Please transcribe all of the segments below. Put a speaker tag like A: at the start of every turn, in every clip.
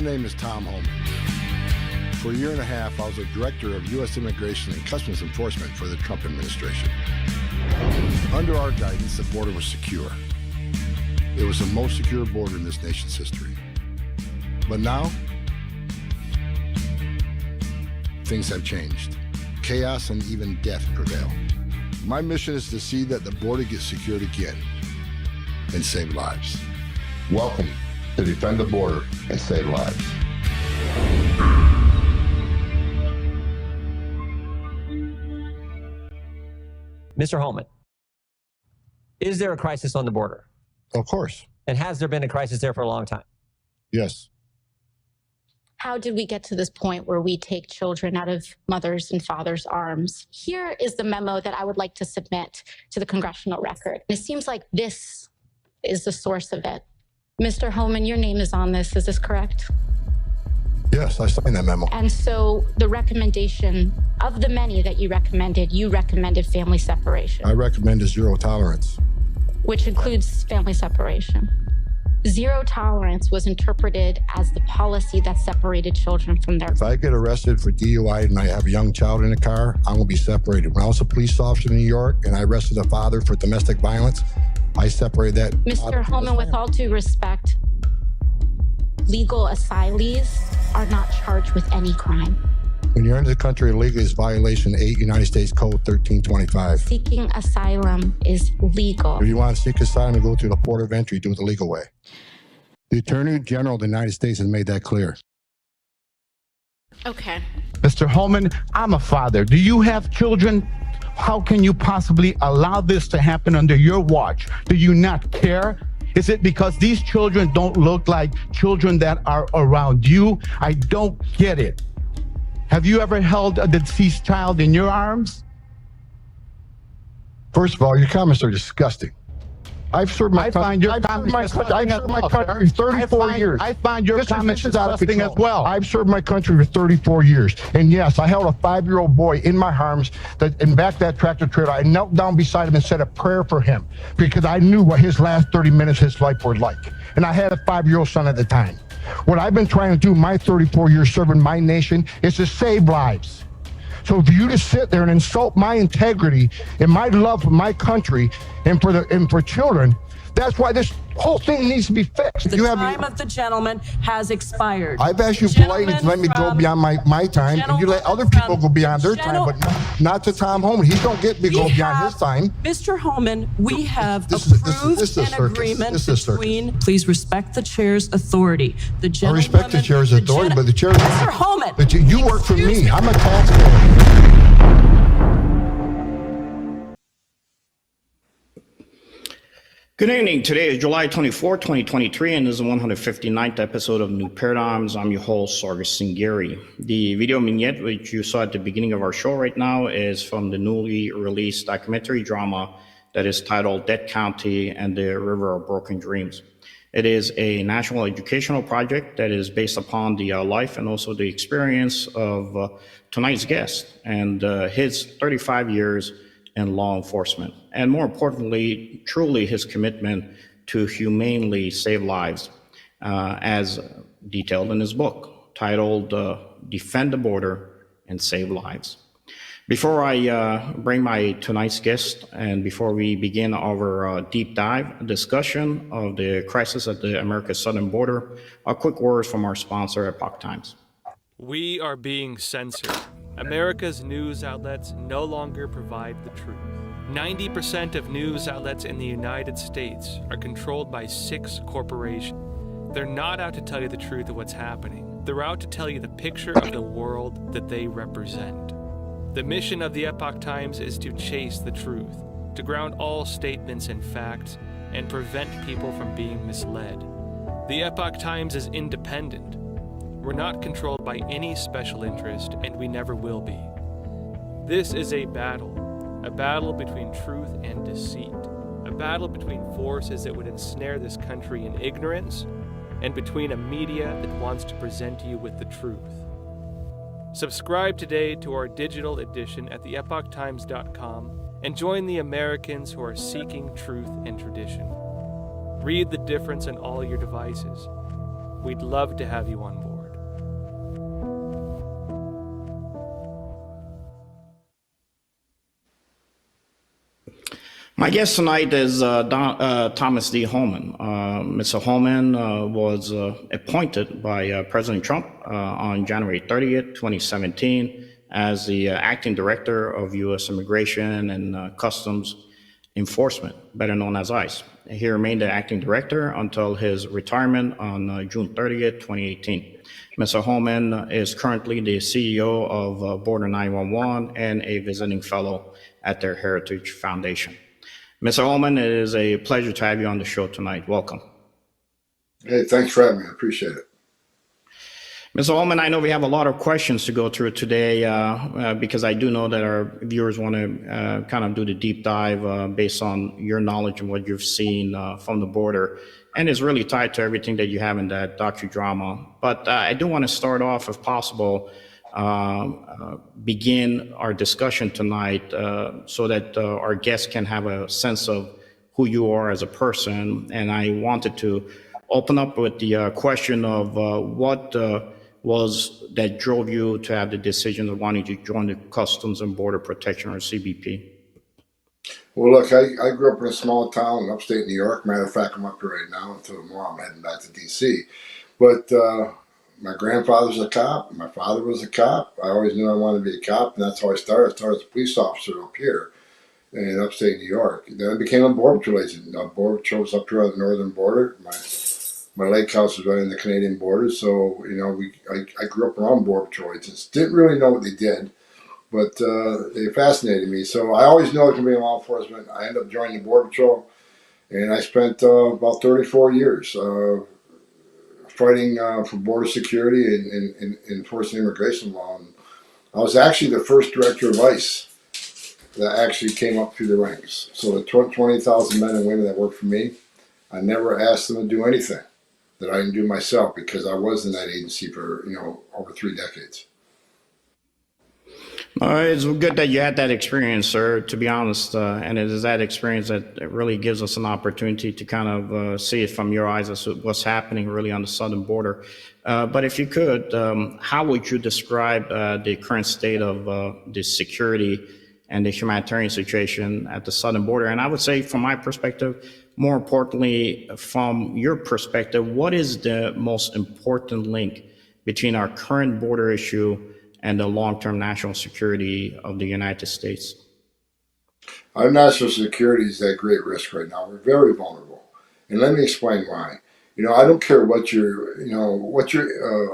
A: name is Tom Homan. For a year and a half, I was the Director of U.S. Immigration and Customs Enforcement for the Trump administration. Under our guidance, the border was secure. It was the most secure border in this nation's history. But now, things have changed. Chaos and even death prevail. My mission is to see that the border gets secured again and save lives.
B: Welcome to Defend the Border and Save Lives.
C: Mr. Homan, is there a crisis on the border?
A: Of course.
C: And has there been a crisis there for a long time?
A: Yes.
D: How did we get to this point where we take children out of mothers' and fathers' arms? Here is the memo that I would like to submit to the congressional record. It seems like this is the source of it. Mr. Homan, your name is on this. Is this correct?
A: Yes, I signed that memo.
D: And so the recommendation of the many that you recommended family separation.
A: I recommended zero tolerance.
D: Which includes family separation. Zero tolerance was interpreted as the policy that separated children from their...
A: If I get arrested for DUI and I have a young child in the car, I'm gonna be separated. When I was a police officer in New York and I arrested a father for domestic violence, I separated that.
D: Mr. Homan, with all due respect, legal asylees are not charged with any crime.
A: When you're into the country illegally, it's violation 8 United States Code 1325.
D: Seeking asylum is legal.
A: If you want to seek asylum, go through the port of entry, do it the legal way. The Attorney General of the United States has made that clear.
D: Okay.
E: Mr. Homan, I'm a father. Do you have children? How can you possibly allow this to happen under your watch? Do you not care? Is it because these children don't look like children that are around you? I don't get it. Have you ever held a deceased child in your arms?
A: First of all, your comments are disgusting. I've served my country for 34 years.
E: I find your comments disgusting as well.
A: I've served my country for 34 years. And yes, I held a 5-year-old boy in my arms and back that tractor trailer. I knelt down beside him and said a prayer for him because I knew what his last 30 minutes of his life were like. And I had a 5-year-old son at the time. What I've been trying to do my 34 years serving my nation is to save lives. So for you to sit there and insult my integrity and my love for my country and for children, that's why this whole thing needs to be fixed.
F: The time of the gentleman has expired.
A: I've asked you politely to let me go beyond my time, and you let other people go beyond their time, but not to Tom Homan. He don't get me go beyond his time.
F: Mr. Homan, we have approved an agreement between. Please respect the chair's authority. The
A: I respect the chair's authority, but the chair.
F: Mr. Homan,
A: you work for me. I'm a taxpayer.
G: Good evening. Today is July 24, 2023, and this is the 159th episode of New Paradigms. I'm your host, Sargis Sangari. The video vignette, which you saw at the beginning of our show right now, is from the newly released documentary drama that is titled Dead County and the River of Broken Dreams. It is a national educational project that is based upon the life and also the experience of tonight's guest and his 35 years in law enforcement, and more importantly, truly his commitment to humanely save lives, as detailed in his book titled Defend the Border and Save Lives. Before I bring my tonight's guest and before we begin our deep dive discussion of the crisis at the America's southern border, a quick word from our sponsor, Epoch Times.
H: We are being censored. America's news outlets no longer provide the truth. 90% of news outlets in the United States are controlled by 6 corporations. They're not out to tell you the truth of what's happening. They're out to tell you the picture of the world that they represent. The mission of the Epoch Times is to chase the truth, to ground all statements in facts, and prevent people from being misled. The Epoch Times is independent. We're not controlled by any special interest, and we never will be. This is a battle between truth and deceit, a battle between forces that would ensnare this country in ignorance, and between a media that wants to present you with the truth. Subscribe today to our digital edition at theepochtimes.com and join the Americans who are seeking truth and tradition. Read the difference on all your devices. We'd love to have you on board.
G: My guest tonight is Thomas D. Homan. Mr. Homan was appointed by President Trump on January 30th, 2017, as the Acting Director of U.S. Immigration and Customs Enforcement, better known as ICE. He remained the Acting Director until his retirement on June 30th, 2018. Mr. Homan is currently the CEO of Border 911 and a visiting fellow at their Heritage Foundation. Mr. Homan, it is a pleasure to have you on the show tonight. Welcome.
I: Hey, thanks for having me. I appreciate it.
G: Mr. Homan, I know we have a lot of questions to go through today because I do know that our viewers want to kind of do the deep dive based on your knowledge and what you've seen from the border. And it's really tied to everything that you have in that docudrama. But I do want to start off, if possible, begin our discussion tonight so that our guests can have a sense of who you are as a person. And I wanted to open up with the question of what was that drove you to have the decision of wanting to join the Customs and Border Protection, or CBP?
I: Well, look, I grew up in a small town in upstate New York. Matter of fact, I'm up here right now until tomorrow. I'm heading back to D.C. But my grandfather's a cop. My father was a cop. I always knew I wanted to be a cop, and that's how I started. I started as a police officer up here in upstate New York. Then I became a Border Patrol agent. Border Patrol was up here on the northern border. My lake house was right on the Canadian border, so you know I grew up around Border Patrol agents. Didn't really know what they did, but they fascinated me. So I always knew I was going to be in law enforcement. I ended up joining the Border Patrol, and I spent about 34 years fighting for border security and enforcing immigration law. And I was actually the first director of ICE that actually came up through the ranks. So the 20,000 men and women that worked for me, I never asked them to do anything that I didn't do myself because I was in that agency for over 3 decades.
G: It's good that you had that experience, sir, to be honest. And it is that experience that really gives us an opportunity to kind of see it from your eyes as to what's happening really on the southern border. But if you could, how would you describe the current state of the security and the humanitarian situation at the southern border? And I would say, from my perspective, more importantly, from your perspective, what is the most important link between our current border issue and the long-term national security of the United States?
I: Our national security is at great risk right now. We're very vulnerable, and let me explain why. I don't care what your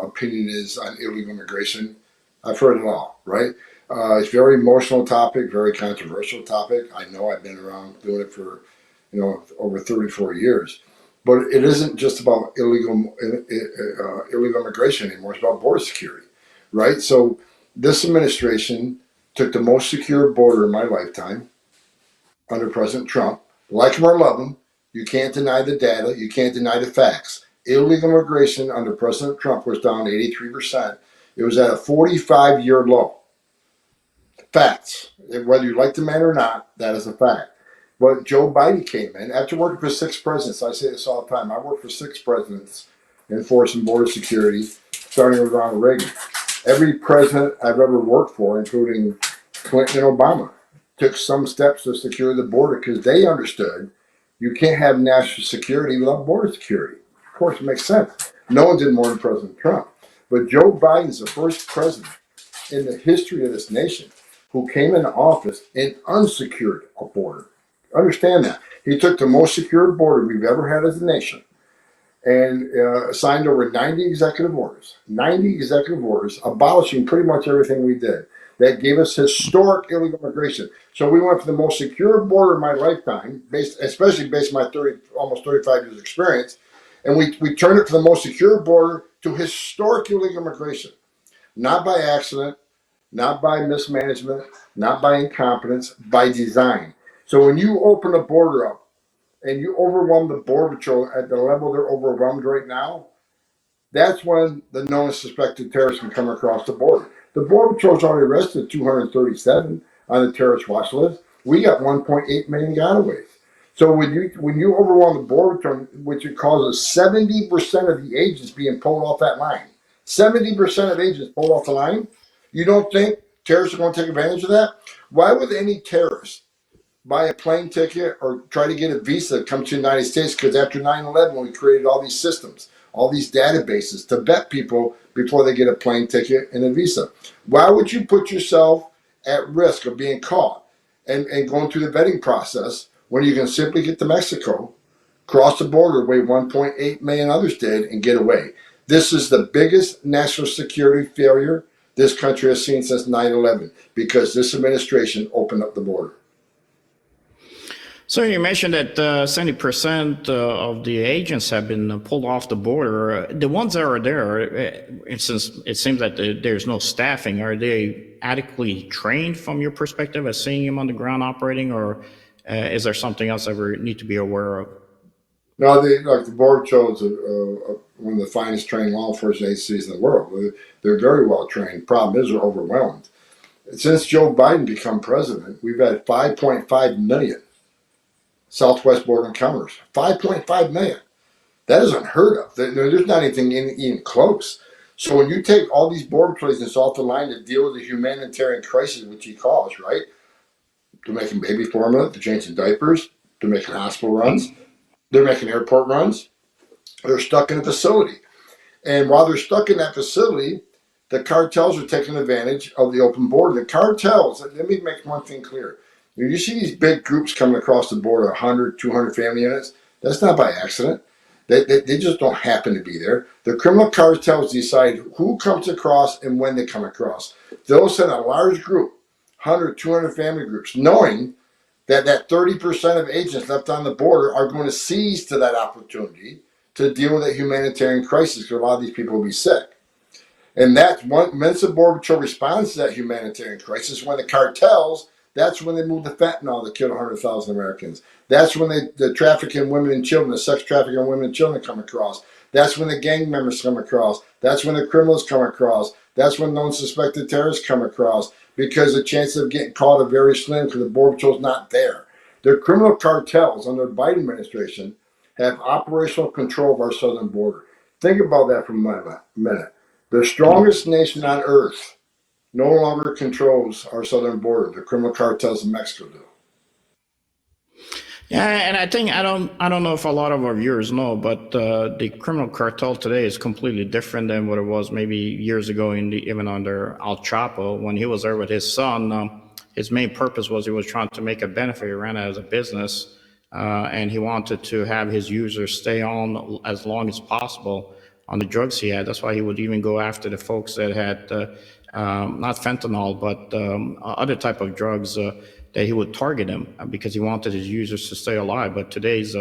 I: opinion is on illegal immigration. I've heard it all, right? It's a very emotional topic, very controversial topic. I know I've been around doing it for over 34 years, but it isn't just about illegal immigration anymore. It's about border security. Right? So this administration took the most secure border in my lifetime under President Trump. Like him or love him, you can't deny the data. You can't deny the facts. Illegal immigration under President Trump was down 83%. It was at a 45-year low. Facts. Whether you like the man or not, that is a fact. But Joe Biden came in after working for 6 presidents. I say this all the time. I worked for 6 presidents enforcing border security, starting with Ronald Reagan. Every president I've ever worked for, including Clinton and Obama, took some steps to secure the border because they understood you can't have national security without border security. Of course, it makes sense. No one did more than President Trump. But Joe Biden's the first president in the history of this nation who came into office and unsecured a border. Understand that. He took the most secure border we've ever had as a nation and signed over 90 executive orders, abolishing pretty much everything we did. That gave us historic illegal immigration. So we went for the most secure border in my lifetime, especially based on my almost 35 years experience, and we turned it to the most secure border to historic illegal immigration. Not by accident, not by mismanagement, not by incompetence, by design. So when you open a border up, and you overwhelm the Border Patrol at the level they're overwhelmed right now, that's when the known and suspected terrorists can come across the border. The Border Patrol's already arrested 237 on the terrorist watch list. We got 1.8 million gotaways. So when you overwhelm the Border Patrol, which causes 70% of the agents being pulled off that line, 70% of agents pulled off the line, you don't think terrorists are going to take advantage of that? Why would any terrorist buy a plane ticket or try to get a visa to come to the United States, because after 9/11, we created all these systems, all these databases to vet people before they get a plane ticket and a visa. Why would you put yourself at risk of being caught and going through the vetting process when you can simply get to Mexico, cross the border the way 1.8 million others did, and get away? This is the biggest national security failure this country has seen since 9/11, because this administration opened up the border.
G: So you mentioned that 70% of the agents have been pulled off the border. The ones that are there, since it seems that there's no staffing, are they adequately trained from your perspective as seeing them on the ground operating, or is there something else that we need to be aware of?
I: No, like the Border Patrol is one of the finest trained law enforcement agencies in the world. They're very well trained. Problem is, they're overwhelmed. Since Joe Biden became president, we've had 5.5 million Southwest border encounters. 5.5 million. That is unheard of. There's not anything even close. So when you take all these border patrol agents off the line to deal with the humanitarian crisis, which he calls, right? They're making baby formula, they're changing diapers, they're making hospital runs, they're making airport runs, they're stuck in a facility. And while they're stuck in that facility, the cartels are taking advantage of the open border. The cartels, let me make one thing clear. You see these big groups coming across the border, 100, 200 family units. That's not by accident. They just don't happen to be there. The criminal cartels decide who comes across and when they come across. They'll send a large group, 100, 200 family groups, knowing that 30% of agents left on the border are going to seize to that opportunity to deal with a humanitarian crisis, because a lot of these people will be sick. And that's once the Border Patrol responds to that humanitarian crisis, when the cartels, that's when they move the fentanyl that killed 100,000 Americans. That's when the trafficking women and children, the sex trafficking women and children come across. That's when the gang members come across. That's when the criminals come across. That's when known suspected terrorists come across, because the chances of getting caught are very slim because the Border Patrol's not there. The criminal cartels under the Biden administration have operational control of our southern border. Think about that for a minute. The strongest nation on earth no longer controls our southern border. The criminal cartels in Mexico do.
G: Yeah, and I think I don't know if a lot of our viewers know, but the criminal cartel today is completely different than what it was maybe years ago, even under Al Chapo when he was there with his son. His main purpose was he was trying to make a benefit. He ran it as a business, and he wanted to have his users stay on as long as possible on the drugs he had. That's why he would even go after the folks that had not fentanyl, but other type of drugs that he would target them, because he wanted his users to stay alive. But today's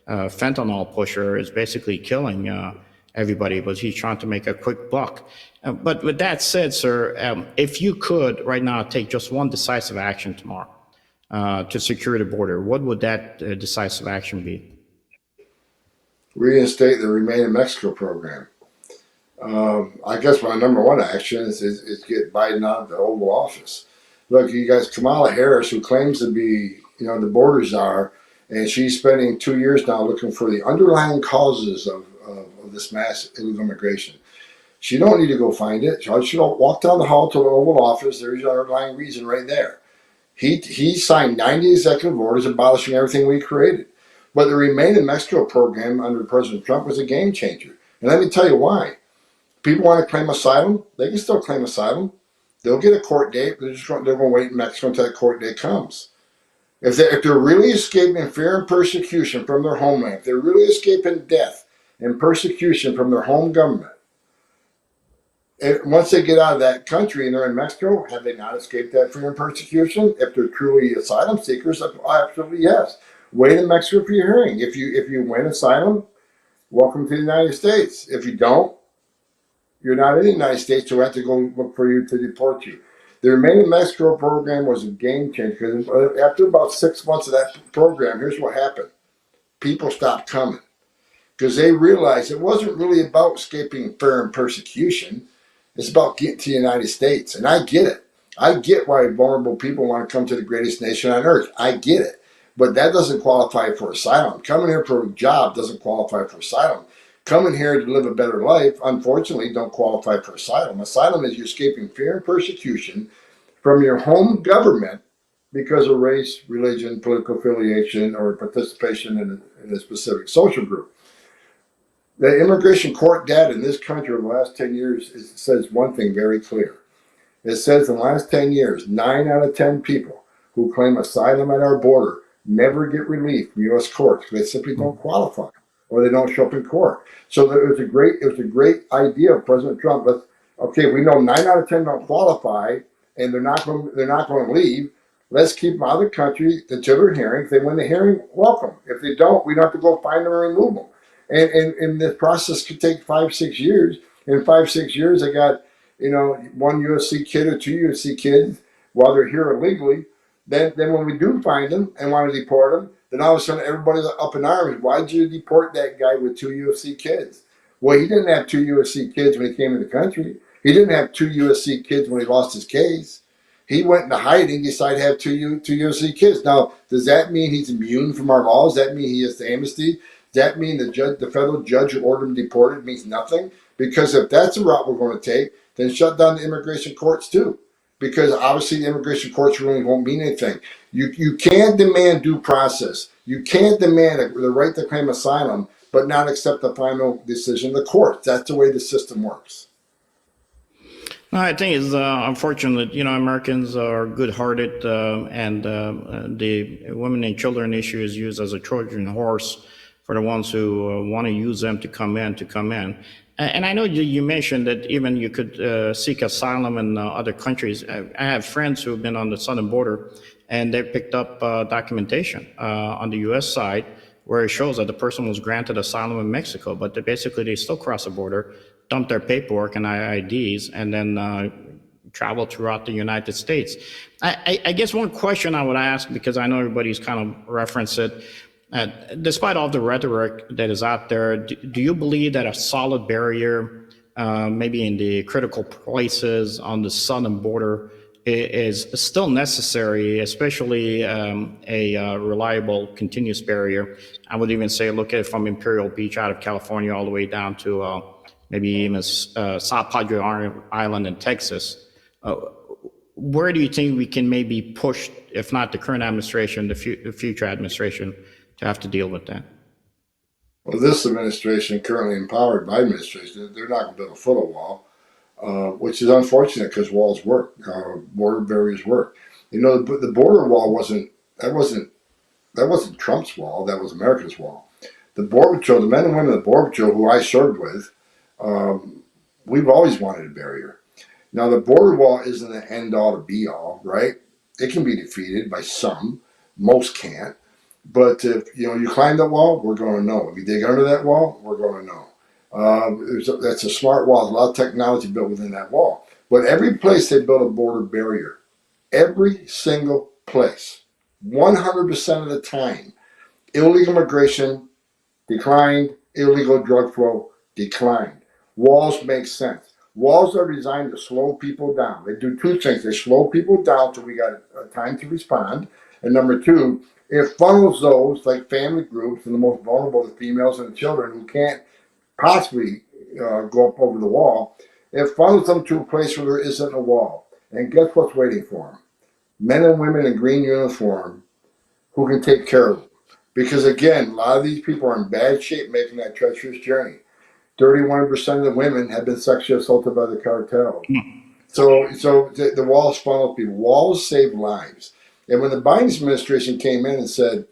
G: fentanyl pusher is basically killing everybody, but he's trying to make a quick buck. But with that said, sir, if you could right now take just one decisive action tomorrow to secure the border, what would that decisive action be?
I: Reinstate the Remain in Mexico program. I guess my number one action is get Biden out of the Oval Office. Look, you guys, Kamala Harris, who claims to be, the border czar, and she's spending 2 years now looking for the underlying causes of this mass illegal immigration. She don't need to go find it. She don't walk down the hall to the Oval Office. There's the underlying reason right there. He signed 90 executive orders abolishing everything we created. But the Remain in Mexico program under President Trump was a game changer. And let me tell you why. People want to claim asylum, they can still claim asylum. They'll get a court date, they're going to wait in Mexico until that court date comes. If they're really escaping fear and persecution from their homeland, if they're really escaping death and persecution from their home government, once they get out of that country and they're in Mexico, have they not escaped that fear and persecution? If they're truly asylum seekers, absolutely yes. Wait in Mexico for your hearing. If you win asylum, welcome to the United States. If you don't, you're not in the United States, so we have to go look for you to deport you. The Remain in Mexico program was a game changer, because after about 6 months of that program, here's what happened. People stopped coming because they realized it wasn't really about escaping fear and persecution. It's about getting to the United States. And I get it. I get why vulnerable people want to come to the greatest nation on earth. I get it. But that doesn't qualify for asylum. Coming here for a job doesn't qualify for asylum. Coming here to live a better life, unfortunately, don't qualify for asylum. Asylum is you escaping fear and persecution from your home government because of race, religion, political affiliation, or participation in a specific social group. The immigration court data in this country over the last 10 years says one thing very clear. It says in the last 10 years, 9 out of 10 people who claim asylum at our border never get relief from U.S. courts. They simply don't qualify, or they don't show up in court. So it was a great idea of President Trump. We know 9 out of 10 don't qualify, and they're not going to leave. Let's keep them out of the country until their hearing. If they win the hearing, welcome. If they don't, we don't have to go find them and remove them. And the process could take 5-6 years. In 5-6 years, I got, one USC kid or 2 USC kids while they're here illegally. Then when we do find them and want to deport them, then all of a sudden everybody's up in arms. Why'd you deport that guy with 2 USC kids? Well, he didn't have 2 USC kids when he came to the country. He didn't have 2 USC kids when he lost his case. He went into hiding, decided to have 2 USC kids. Now, does that mean he's immune from our laws? Does that mean he has the amnesty? Does that mean the federal judge who ordered him deported means nothing? Because if that's the route we're going to take, then shut down the immigration courts too. Because obviously the immigration courts really won't mean anything. You can't demand due process. You can't demand the right to claim asylum, but not accept the final decision of the court. That's the way the system works.
G: No, I think it's unfortunate. Americans are good-hearted, and the women and children issue is used as a Trojan horse for the ones who want to use them to come in. And I know you mentioned that even you could seek asylum in other countries. I have friends who have been on the southern border, and they picked up documentation on the U.S. side where it shows that the person was granted asylum in Mexico, but they still cross the border, dump their paperwork and IDs, and then travel throughout the United States. I guess one question I would ask, because I know everybody's kind of referenced it, despite all the rhetoric that is out there, do you believe that a solid barrier, maybe in the critical places on the southern border, is still necessary, especially a reliable, continuous barrier? I would even say look at it from Imperial Beach out of California all the way down to maybe even South Padre Island in Texas. Where do you think we can maybe push, if not the current administration, the future administration, to have to deal with that?
I: Well, this administration, currently empowered by administration, they're not going to build a foot of wall, which is unfortunate because walls work, border barriers work. The border wall wasn't Trump's wall. That was America's wall. The Border Patrol, the men and women of the Border Patrol who I served with, we've always wanted a barrier. Now, the border wall isn't the end all to be all, right? It can be defeated by some. Most can't. But if you climb that wall, we're going to know. If you dig under that wall, we're going to know. That's a smart wall. There's a lot of technology built within that wall. But every place they built a border barrier, every single place, 100% of the time, illegal immigration declined, illegal drug flow declined. Walls make sense. Walls are designed to slow people down. They do 2 things. They slow people down till we got time to respond. And number 2, it funnels those, like family groups and the most vulnerable, the females and the children who can't possibly go up over the wall. It funnels them to a place where there isn't a wall. And guess what's waiting for them? Men and women in green uniform who can take care of them. Because again, a lot of these people are in bad shape making that treacherous journey. 31% of the women have been sexually assaulted by the cartel. So the walls funnel people. Walls save lives. And when the Biden administration came in and said,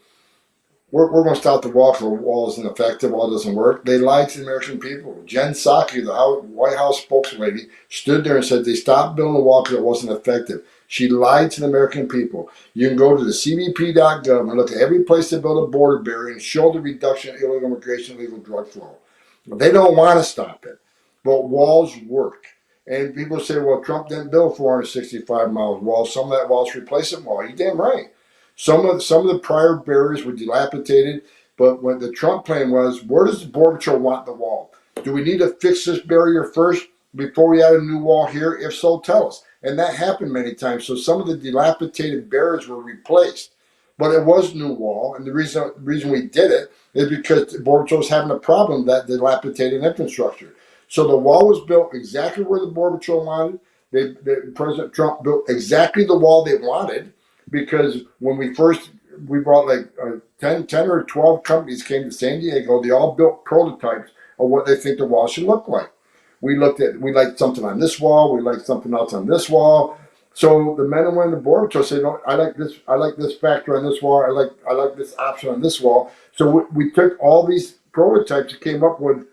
I: we're going to stop the wall because the wall isn't effective, wall doesn't work, they lied to the American people. Jen Psaki, the White House spokeswoman, stood there and said they stopped building the wall because it wasn't effective. She lied to the American people. You can go to the cbp.gov and look at every place they built a border barrier and show the reduction in illegal immigration, illegal drug flow. They don't want to stop it, but walls work. And people say, well, Trump didn't build 465 miles wall. Some of that wall's replacement wall. You're damn right. Some of the prior barriers were dilapidated, but what the Trump plan was, where does the Border Patrol want the wall? Do we need to fix this barrier first before we add a new wall here? If so, tell us. And that happened many times. So some of the dilapidated barriers were replaced, but it was new wall. And the reason we did it is because the Border Patrol was having a problem with that dilapidated infrastructure. So the wall was built exactly where the Border Patrol wanted. President Trump built exactly the wall they wanted. because when we brought like 10 or 12 companies came to San Diego. They all built prototypes of what they think the wall should look like. We liked something on this wall. We liked something else on this wall. So the men and women in the board said, no, I like this factor on this wall. I like this option on this wall. So we took all these prototypes and came up with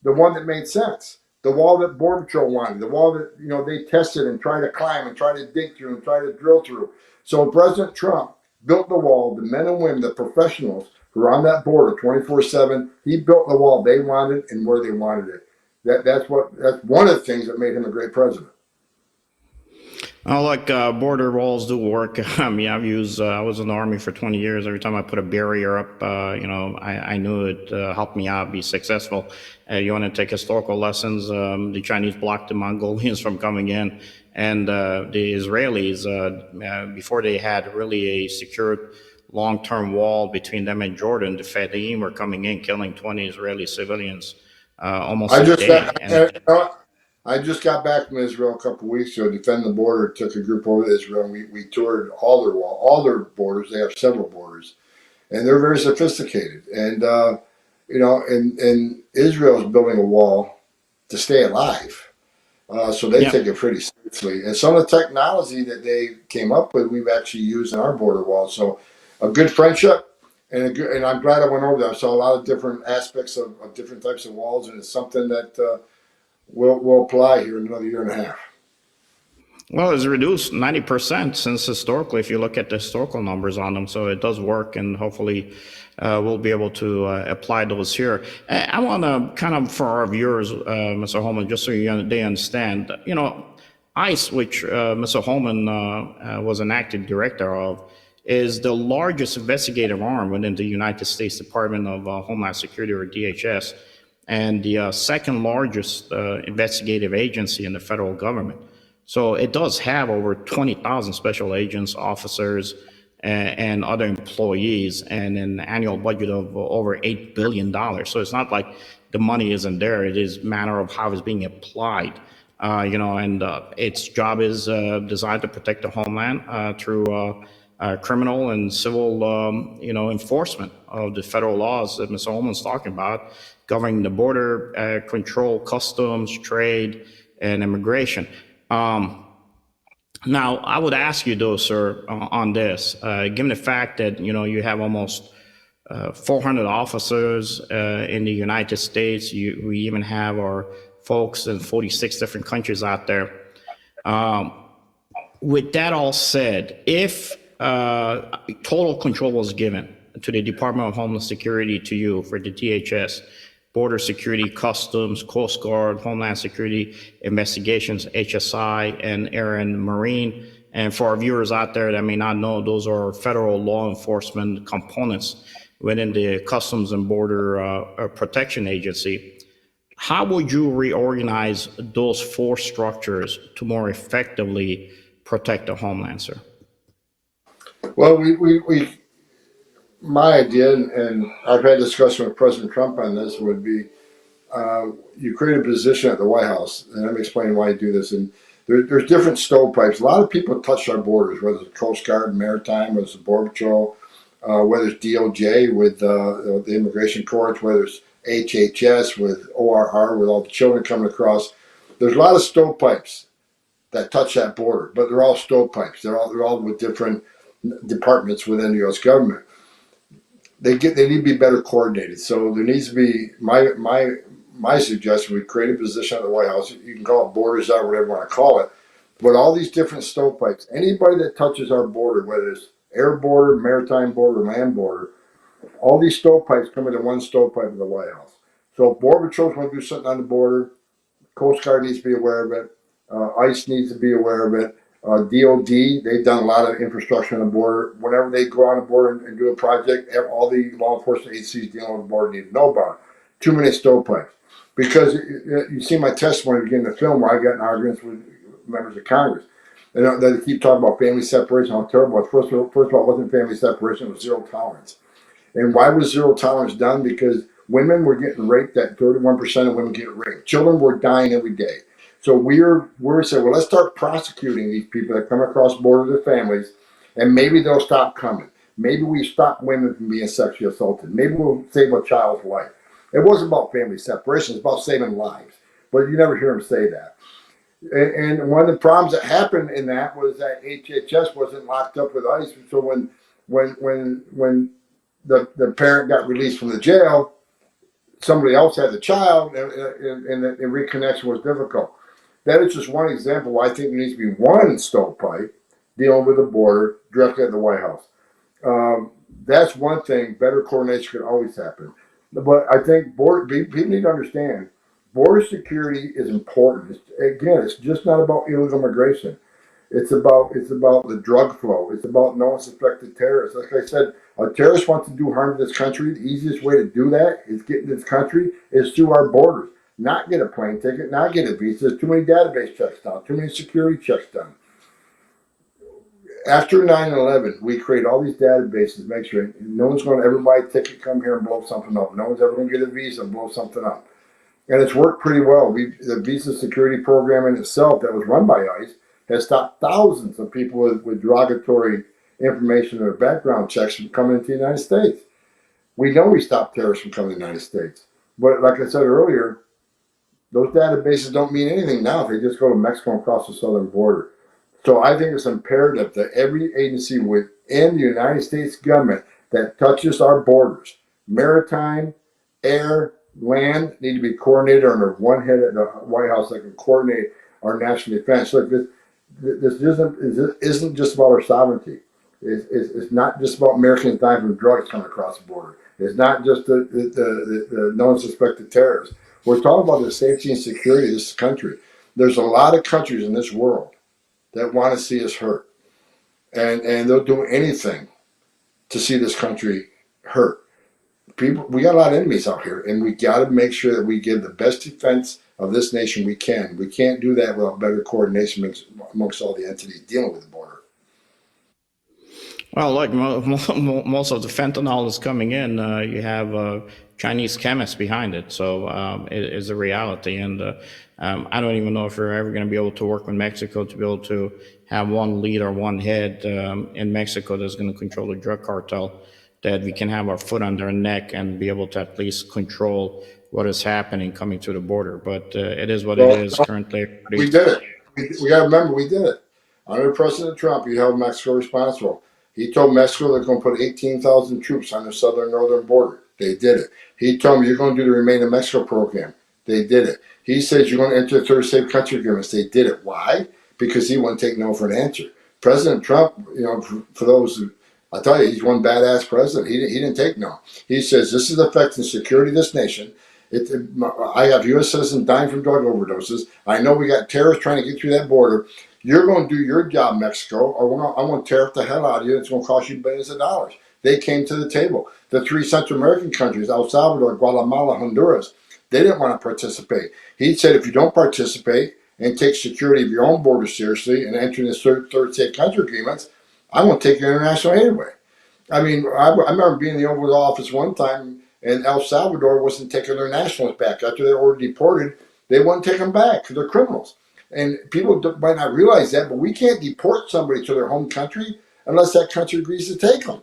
I: the one that made sense. The wall that Border Patrol wanted, the wall that they tested and tried to climb and try to dig through and try to drill through. So President Trump built the wall. The men and women, the professionals who are on that border 24/7, he built the wall they wanted and where they wanted it. That's one of the things that made him a great president.
G: Oh, look, border walls do work. I mean, I was in the Army for 20 years. Every time I put a barrier up, I knew it helped me out, be successful. You want to take historical lessons, the Chinese blocked the Mongolians from coming in, and the Israelis, before they had really a secured long-term wall between them and Jordan, the Fedayeen were coming in, killing 20 Israeli civilians almost a day.
I: I just got back from Israel a couple of weeks ago, defending the border. Took a group over to Israel, and we toured all their borders. They have several borders, and they're very sophisticated. And and Israel is building a wall to stay alive, so they take it pretty seriously. And some of the technology that they came up with, we've actually used in our border wall. So a good friendship. And I'm glad I went over there. I saw a lot of different aspects of different types of walls, and it's something that will apply here in another year and a half.
G: Well, it's reduced 90% since historically, if you look at the historical numbers on them. So it does work, and hopefully we'll be able to apply those here. I want to kind of, for our viewers, Mr. Homan, just so they understand, ICE, which Mr. Homan was an acting director of, is the largest investigative arm within the United States Department of Homeland Security, or DHS, and the second largest investigative agency in the federal government. So it does have over 20,000 special agents, officers, and other employees, and an annual budget of over $8 billion. So it's not like the money isn't there. It is a matter of how it's being applied. And its job is designed to protect the homeland through criminal and civil, enforcement of the federal laws that Mr. Homan's talking about, governing the border, control, customs, trade, and immigration. Now, I would ask you, though, sir, on this, given the fact that, you have almost 400 officers in the United States, we even have our folks in 46 different countries out there. With that all said, if total control was given to the Department of Homeland Security, to you, for the DHS, Border Security, Customs, Coast Guard, Homeland Security Investigations, HSI, and Air and Marine. And for our viewers out there that may not know, those are federal law enforcement components within the Customs and Border Protection Agency. How would you reorganize those four structures to more effectively protect the homeland, sir?
I: Well, my idea, and I've had discussion with President Trump on this, would be you create a position at the White House, and I'm explaining why you do this. And there's different stovepipes. A lot of people touch our borders, whether it's Coast Guard, Maritime, whether it's the Border Patrol, whether it's DOJ with the immigration courts, whether it's HHS with ORR with all the children coming across. There's a lot of stovepipes that touch that border, but they're all stovepipes. They're all with different departments within the U.S. government. They need to be better coordinated. So there needs to be my suggestion. We create a position at the White House. You can call it borders out, whatever you want to call it. But all these different stovepipes, anybody that touches our border, whether it's air border, maritime border, land border, all these stovepipes come into one stovepipe in the White House. So if Border Patrol's want to do something on the border, Coast Guard needs to be aware of it. ICE needs to be aware of it. DOD, they've done a lot of infrastructure on the border. Whenever they go on the border and do a project, all the law enforcement agencies dealing with the border need to know about it. Too many stovepipes. Because you see my testimony beginning of the film where I got in arguments with members of Congress. And they keep talking about family separation, how terrible it was. First of all, it wasn't family separation, it was zero tolerance. And why was zero tolerance done? Because women were getting raped, that 31% of women get raped. Children were dying every day. So we're saying, well, let's start prosecuting these people that come across border to families And maybe they'll stop coming. Maybe we stop women from being sexually assaulted. Maybe we'll save a child's life. It wasn't about family separation. It's about saving lives. But you never hear them say that. And one of the problems that happened in that was that HHS wasn't locked up with ICE. So when the parent got released from the jail, somebody else had the child, and reconnection was difficult. That is just one example why I think there needs to be one stovepipe dealing with the border directly at the White House. That's one thing. Better coordination can always happen. But I think people need to understand border security is important. It's just not about illegal immigration. It's about the drug flow. It's about no suspected terrorists. Like I said, a terrorist wants to do harm to this country. The easiest way to do that is get into this country is through our borders. Not get a plane ticket, not get a visa. There's too many database checks done, too many security checks done. After 9/11, we create all these databases, make sure no one's going to ever buy a ticket, come here and blow something up. No one's ever going to get a visa and blow something up. And it's worked pretty well. The visa security program in itself that was run by ICE has stopped thousands of people with derogatory information or background checks from coming into the United States. We know we stopped terrorists from coming to the United States. But like I said earlier, those databases don't mean anything now if they just go to Mexico and cross the southern border. So I think it's imperative that every agency within the United States government that touches our borders, maritime, air, land, need to be coordinated under one head at the White House that can coordinate our national defense. Look, this isn't just about our sovereignty. It's not just about Americans dying from drugs coming across the border. It's not just the known suspected terrorists. We're talking about the safety and security of this country. There's a lot of countries in this world that want to see us hurt. And they'll do anything to see this country hurt. We got a lot of enemies out here, and we got to make sure that we give the best defense of this nation we can. We can't do that without better coordination amongst all the entities dealing with the border.
G: Well, look, most of the fentanyl is coming in. You have Chinese chemists behind it, so it is a reality. And I don't even know if we're ever going to be able to work with Mexico to be able to have one lead or one head in Mexico that's going to control the drug cartel, that we can have our foot on their neck and be able to at least control what is happening coming to the border. But it is what it is currently.
I: We did it. We got to remember, we did it. Under President Trump, he held Mexico responsible. He told Mexico they're going to put 18,000 troops on the southern border. They did it. He told me, you're going to do the Remain in Mexico program. They did it. He says you're going to enter third safe country agreements. They did it. Why? Because he wouldn't take no for an answer. President Trump, for those who, I tell you, he's one badass president. He didn't take no. He says this is affecting the security of this nation. I have U.S. citizens dying from drug overdoses. I know we got terrorists trying to get through that border. You're going to do your job, Mexico, or I'm going to tariff the hell out of you. It's going to cost you billions of dollars. They came to the table. The three Central American countries, El Salvador, Guatemala, Honduras, they didn't want to participate. He said if you don't participate and take security of your own border seriously and enter the third safe country agreements, I'm going to take your international aid away. I mean, I remember being in the Oval Office one time, and El Salvador wasn't taking their nationals back. After they were deported, they wouldn't take them back because they're criminals. And people might not realize that, but we can't deport somebody to their home country unless that country agrees to take them.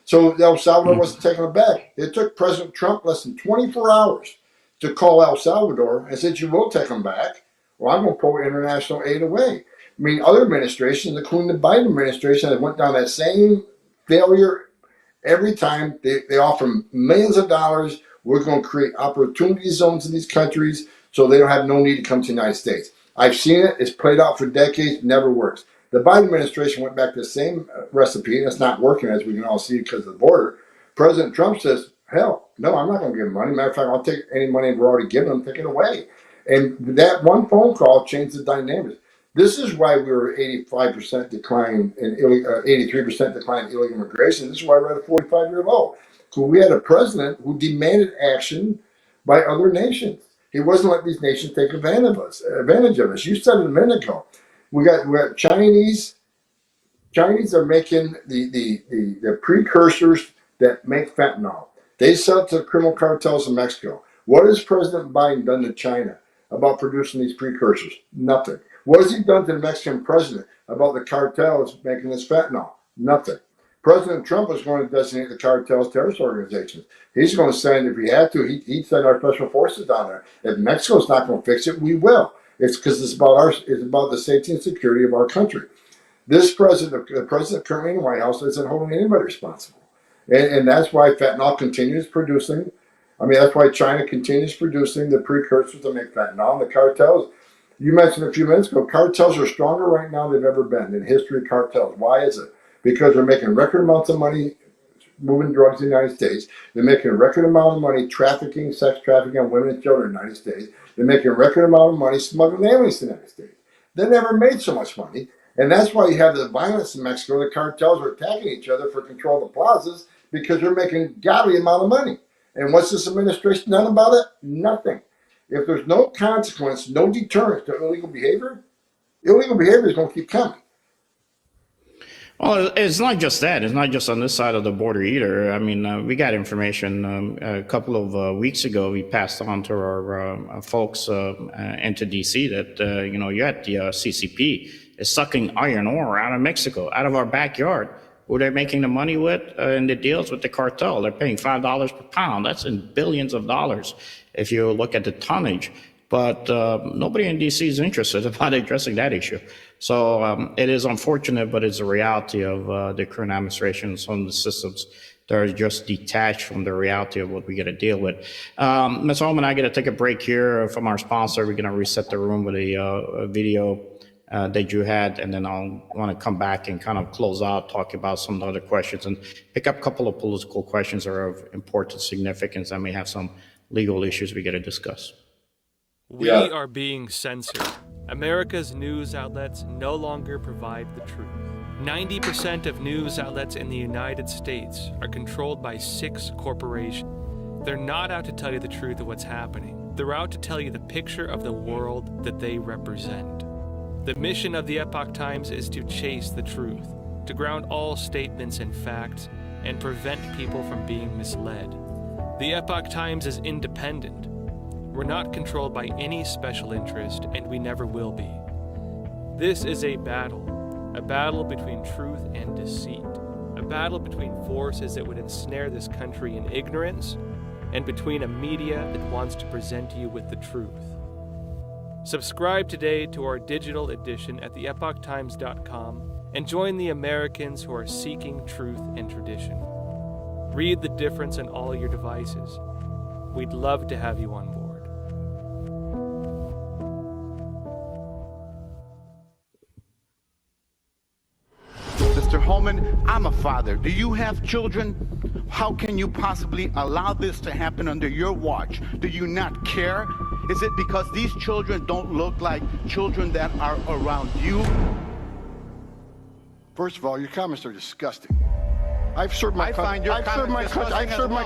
I: So El Salvador wasn't taking them back. It took President Trump less than 24 hours to call El Salvador and said, you will take them back, or I'm going to pull international aid away. I mean, other administrations, including the Biden administration, that went down that same failure every time. They offer millions of dollars. We're going to create opportunity zones in these countries so they don't have no need to come to the United States. I've seen it. It's played out for decades. Never works. The Biden administration went back to the same recipe, and it's not working, as we can all see, because of the border. President Trump says, hell, no, I'm not going to give them money. Matter of fact, I'll take any money we're already giving them, take it away. And that one phone call changed the dynamics. This is why we were 85% decline in 83% decline in illegal immigration. This is why we're at a 45-year low. So we had a president who demanded action by other nations. He wasn't letting these nations take advantage of us. You said it a minute ago. We got Chinese. Chinese are making the precursors that make fentanyl. They sell it to the criminal cartels in Mexico. What has President Biden done to China about producing these precursors? Nothing. What has he done to the Mexican president about the cartels making this fentanyl? Nothing. President Trump was going to designate the cartels terrorist organizations. He's going to send, if he had to, he'd send our special forces down there. If Mexico's not going to fix it, we will. It's because it's about the safety and security of our country. This president, the president currently in the White House, isn't holding anybody responsible. And that's why fentanyl continues producing. I mean, that's why China continues producing the precursors to make fentanyl. And the cartels, you mentioned a few minutes ago, cartels are stronger right now than they've ever been in history of cartels. Why is it? Because they're making record amounts of money moving drugs in the United States. They're making a record amount of money trafficking, sex trafficking on women and children in the United States. They're making a record amount of money smuggling aliens to the United States. They never made so much money. And that's why you have the violence in Mexico. The cartels are attacking each other for control of the plazas because they're making godly amount of money. And what's this administration done about it? Nothing. If there's no consequence, no deterrence to illegal behavior is going to keep coming.
G: Well, it's not just that. It's not just on this side of the border either. I mean, we got information a couple of weeks ago. We passed on to our folks into D.C. that, you had the CCP is sucking iron ore out of Mexico, out of our backyard. Who they're making the money with in the deals with the cartel. They're paying $5 per pound. That's in billions of dollars if you look at the tonnage. But nobody in D.C. is interested about addressing that issue. So it is unfortunate, but it's a reality of the current administration. Some of the systems that are just detached from the reality of what we got to deal with. Ms. Homan, I got to take a break here from our sponsor. We're going to reset the room with a video that you had, and then I'll want to come back and kind of close out, talk about some of the other questions, and pick up a couple of political questions that are of important significance. I may have some legal issues we got to discuss.
H: We are being censored. America's news outlets no longer provide the truth. 90% of news outlets in the United States are controlled by 6 corporations. They're not out to tell you the truth of what's happening. They're out to tell you the picture of the world that they represent. The mission of the Epoch Times is to chase the truth, to ground all statements in facts, and prevent people from being misled. The Epoch Times is independent. We're not controlled by any special interest, and we never will be. This is a battle between truth and deceit, a battle between forces that would ensnare this country in ignorance, and between a media that wants to present you with the truth. Subscribe today to our digital edition at theepochtimes.com and join the Americans who are seeking truth and tradition. Read the difference on all your devices. We'd love to have you on board.
E: Mr. Homan, I'm a father. Do you have children? How can you possibly allow this to happen under your watch? Do you not care? Is it because these children don't look like children that are around you?
I: First of all, your comments are disgusting. I've served my country. I've served my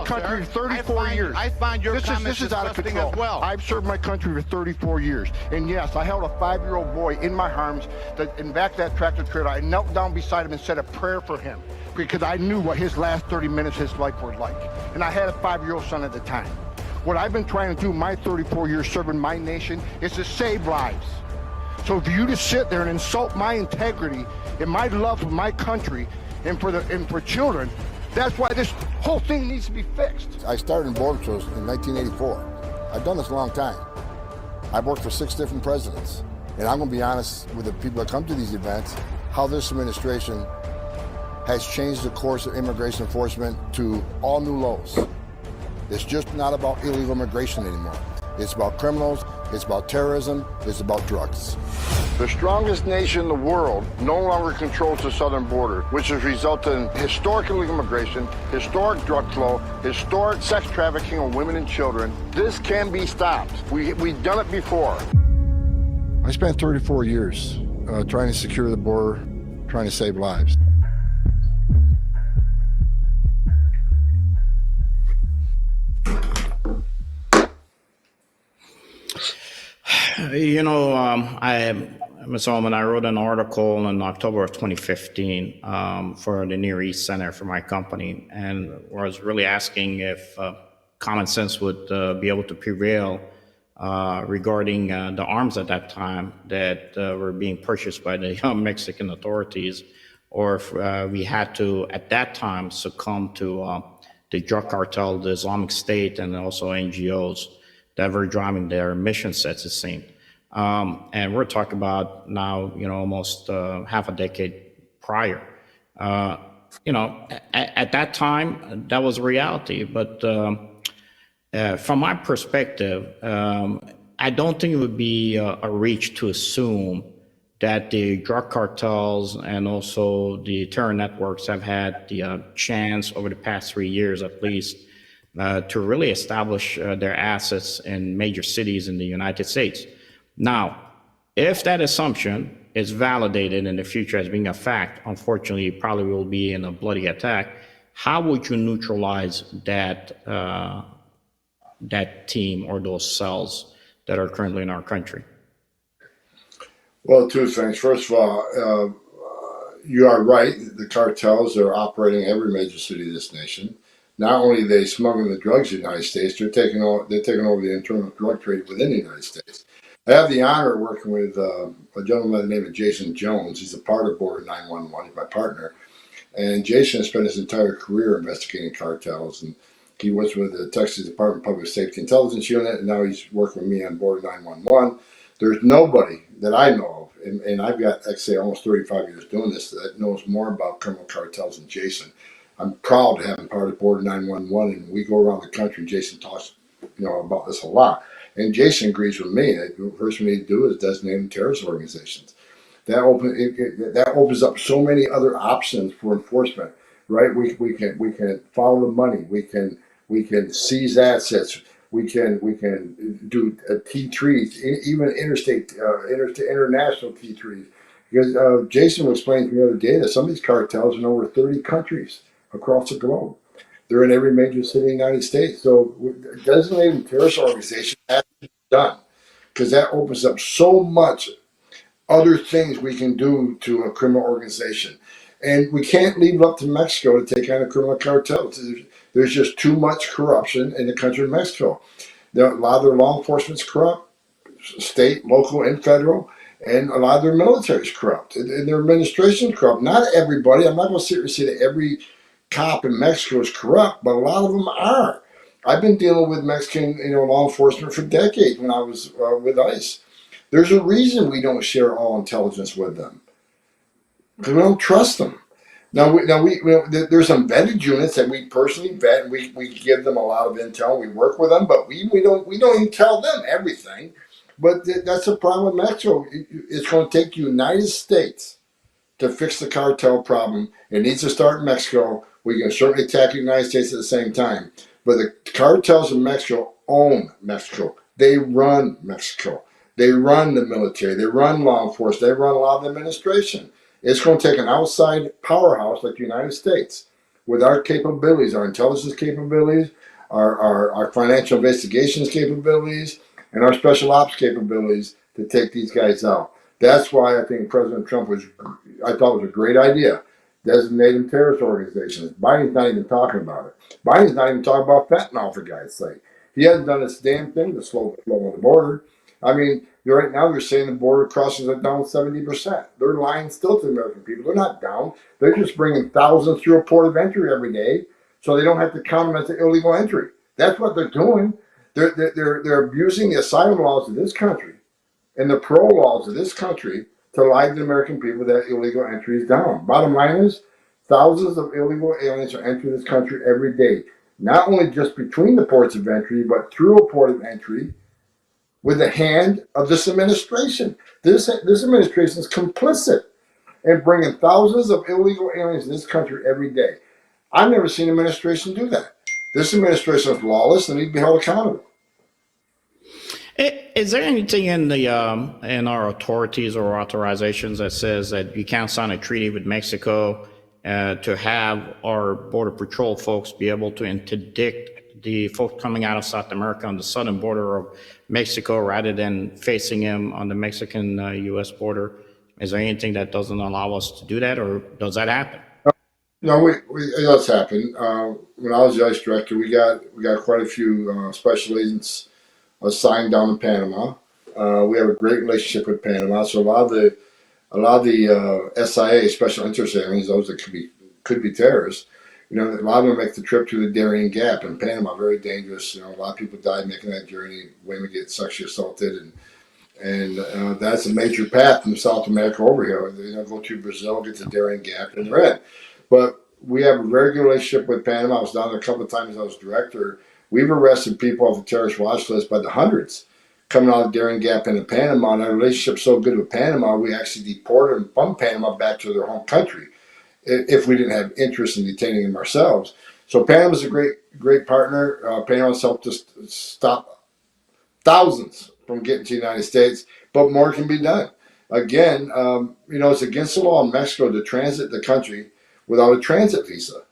I: country for 34 years.
E: I find your comments
I: this is out of control.
E: as well.
I: I've served my country for 34 years. And yes, I held a 5-year-old boy in my arms in back of that tractor trailer. I knelt down beside him and said a prayer for him because I knew what his last 30 minutes of his life was like. And I had a 5-year-old son at the time. What I've been trying to do my 34 years serving my nation is to save lives. So for you to sit there and insult my integrity and my love for my country and for children, that's why this whole thing needs to be fixed.
B: I started in Border Patrols in 1984. I've done this a long time. I've worked for 6 different presidents. And I'm going to be honest with the people that come to these events, how this administration has changed the course of immigration enforcement to all new lows. It's just not about illegal immigration anymore. It's about criminals, it's about terrorism, it's about drugs.
I: The strongest nation in the world no longer controls the southern border, which has resulted in historic illegal immigration, historic drug flow, historic sex trafficking of women and children. This can be stopped. We've done it before.
B: I spent 34 years trying to secure the border, trying to save lives.
G: Ms. Homan, I wrote an article in October of 2015 for the Near East Center for my company, and I was really asking if common sense would be able to prevail regarding the arms at that time that were being purchased by the Mexican authorities or if we had to, at that time, succumb to the drug cartel, the Islamic State, and also NGOs that were driving their mission sets, it seemed. And we're talking about now, almost half a decade prior. At that time, that was reality. But from my perspective, I don't think it would be a reach to assume that the drug cartels and also the terror networks have had the chance over the past 3 years at least to really establish their assets in major cities in the United States. Now, if that assumption is validated in the future as being a fact, unfortunately, it probably will be in a bloody attack. How would you neutralize that that team or those cells that are currently in our country?
I: Well, two things. First of all, you are right. The cartels are operating in every major city of this nation. Not only are they smuggling the drugs in the United States, they're taking over the internal drug trade within the United States. I have the honor of working with a gentleman by the name of Jason Jones. He's a part of Border 911. He's my partner. And Jason has spent his entire career investigating cartels. And he was with the Texas Department of Public Safety Intelligence Unit, and now he's working with me on Border 911. There's nobody that I know of, and I've got, like I say, almost 35 years doing this, that knows more about criminal cartels than Jason. I'm proud to have him part of Border 911, and we go around the country. Jason talks, about this a lot. And Jason agrees with me. The first thing we need to do is designate them terrorist organizations. That opens up so many other options for enforcement, right? We can follow the money. We can seize assets. We can do T3s, even international T3s. Because Jason was explaining to me the other day that some of these cartels are in over 30 countries across the globe. They're in every major city in the United States. So designating terrorist organizations has to be done, because that opens up so much other things we can do to a criminal organization. And we can't leave it up to Mexico to take on a criminal cartel. There's just too much corruption in the country of Mexico. A lot of their law enforcement's corrupt, state, local, and federal, and a lot of their military is corrupt, and their administration is corrupt. Not everybody. I'm not going to sit here and say that every cop in Mexico is corrupt, but a lot of them are. I've been dealing with Mexican, law enforcement for decades when I was with ICE. There's a reason we don't share all intelligence with them, because we don't trust them. Now there's some vetted units that we personally vet, and we give them a lot of intel. We work with them, but we don't even tell them everything. But that's the problem with Mexico. It's going to take the United States to fix the cartel problem. It needs to start in Mexico. We can certainly attack the United States at the same time. But the cartels in Mexico own Mexico. They run Mexico. They run the military. They run law enforcement. They run a lot of the administration. It's going to take an outside powerhouse like the United States with our capabilities, our intelligence capabilities, our financial investigations capabilities, and our special ops capabilities to take these guys out. That's why I think President Trump I thought was a great idea, designating terrorist organizations. Biden's not even talking about it. Biden's not even talking about fentanyl, for God's sake. He hasn't done this damn thing to slow the flow on the border. I mean, right now they're saying the border crossings are down 70%. They're lying still to the American people. They're not down. They're just bringing thousands through a port of entry every day, so they don't have to count them as an illegal entry. That's what they're doing. They're abusing the asylum laws of this country and the parole laws of this country to lie to the American people that illegal entry is down. Bottom line is, thousands of illegal aliens are entering this country every day. Not only just between the ports of entry, but through a port of entry with the hand of this administration. This administration is complicit in bringing thousands of illegal aliens to this country every day. I've never seen an administration do that. This administration is lawless and needs to be held accountable.
G: Is there anything in our authorities or authorizations that says that you can't sign a treaty with Mexico to have our Border Patrol folks be able to interdict the folks coming out of South America on the southern border of Mexico rather than facing them on the Mexican-U.S. border? Is there anything that doesn't allow us to do that, or does that happen?
I: No, it does happen. When I was the ICE director, we got quite a few special agents assigned down in Panama. We have a great relationship with Panama, so a lot of a lot of the SIA, special interest aliens, those that could be terrorists, a lot of them make the trip through the Darien Gap in Panama, very dangerous. A lot of people died making that journey. Women get sexually assaulted, and that's a major path from South America over here. They go to Brazil, get to Darien Gap, and they're in. But we have a very good relationship with Panama. I was down there a couple of times as I was director. We've arrested people off the terrorist watch list by the hundreds coming out of Darien Gap into Panama, and our relationship's so good with Panama, we actually deported them from Panama back to their home country if we didn't have interest in detaining them ourselves. So Panama's a great partner. Panama's helped us stop thousands from getting to the United States, but more can be done. Again, it's against the law in Mexico to transit the country without a transit visa.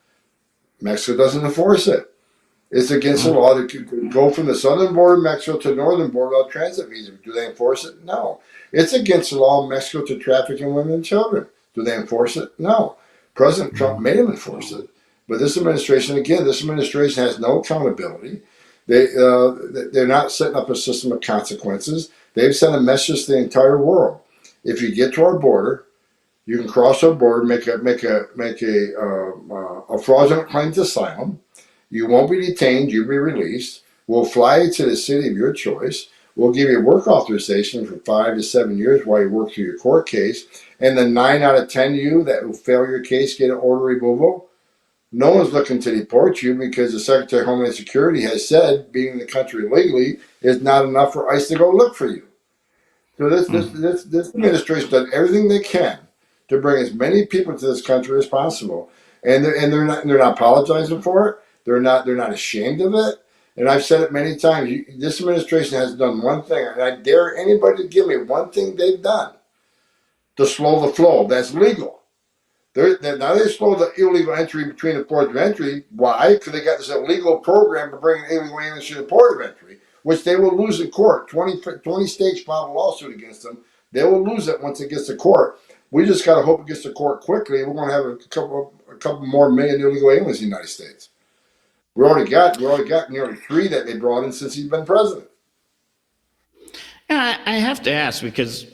I: Mexico doesn't enforce it. It's against the law to go from the southern border of Mexico to the northern border without transit visa. Do they enforce it? No. It's against the law in Mexico to traffic in women and children. Do they enforce it? No. President Trump made them enforce it. But this administration has no accountability. They're not setting up a system of consequences. They've sent a message to the entire world. If you get to our border, you can cross our border, make a fraudulent claim to asylum. You won't be detained. You'll be released. We'll fly you to the city of your choice. We'll give you work authorization for 5 to 7 years while you work through your court case. And the 9 out of 10 of you that will fail your case get an order removal. No one's looking to deport you because the Secretary of Homeland Security has said being in the country illegally is not enough for ICE to go look for you. So this administration does everything they can to bring as many people to this country as possible, and they're not apologizing for it. They're not ashamed of it. And I've said it many times. This administration has done one thing, and I dare anybody to give me one thing they've done to slow the flow. That's legal. Now they slow the illegal entry between the ports of entry. Why? Because they got this illegal program to bring illegal aliens to the port of entry, which they will lose in court. 20 states filed a lawsuit against them. They will lose it once it gets to court. We just got to hope it gets to court quickly. We're going to have a couple more million illegal aliens in the United States. We already got nearly 3 that they brought in since he's been president.
G: Yeah, I have to ask because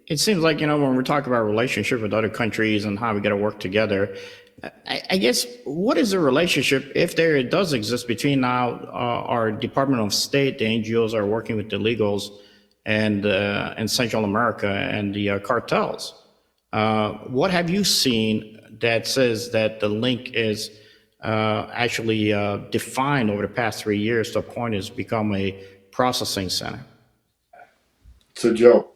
G: it seems like, when we're talking about relationship with other countries and how we got to work together, I guess what is the relationship, if there does exist, between now our Department of State, the NGOs are working with the illegals and Central America and the cartels? What have you seen that says that the link is actually defined over the past 3 years to a point it's become a processing center?
I: It's a joke.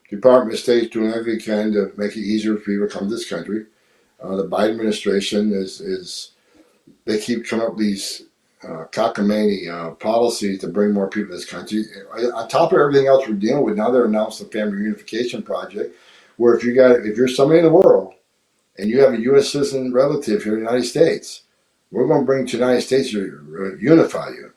I: Department of State is doing everything it can to make it easier for people to come to this country. The Biden administration they keep coming up with these cockamamie policies to bring more people to this country. On top of everything else we're dealing with, now they're announced the Family Reunification Project, where if you're somebody in the world and you have a U.S. citizen relative here in the United States, we're going to bring to the United States to unify you.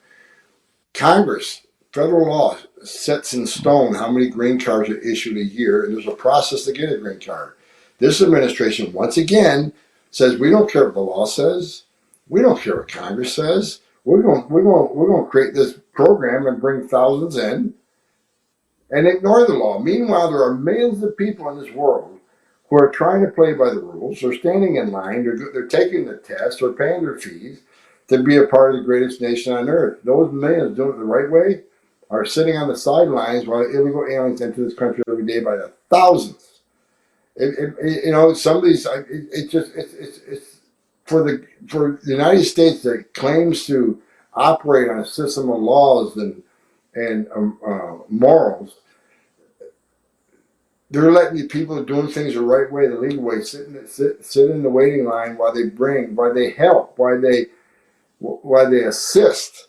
I: Congress, federal law sets in stone how many green cards are issued a year, and there's a process to get a green card. This administration, once again, says we don't care what the law says. We don't care what Congress says. We're going to create this program and bring thousands in and ignore the law. Meanwhile, there are millions of people in this world who are trying to play by the rules. They're standing in line. They're taking the test. They're paying their fees to be a part of the greatest nation on earth. Those millions doing it the right way are sitting on the sidelines while illegal aliens enter this country every day by the thousands. Some of these, it's for the United States that claims to operate on a system of laws and morals. They're letting the people doing things the right way, the legal way, sit in the waiting line while they help, while they assist,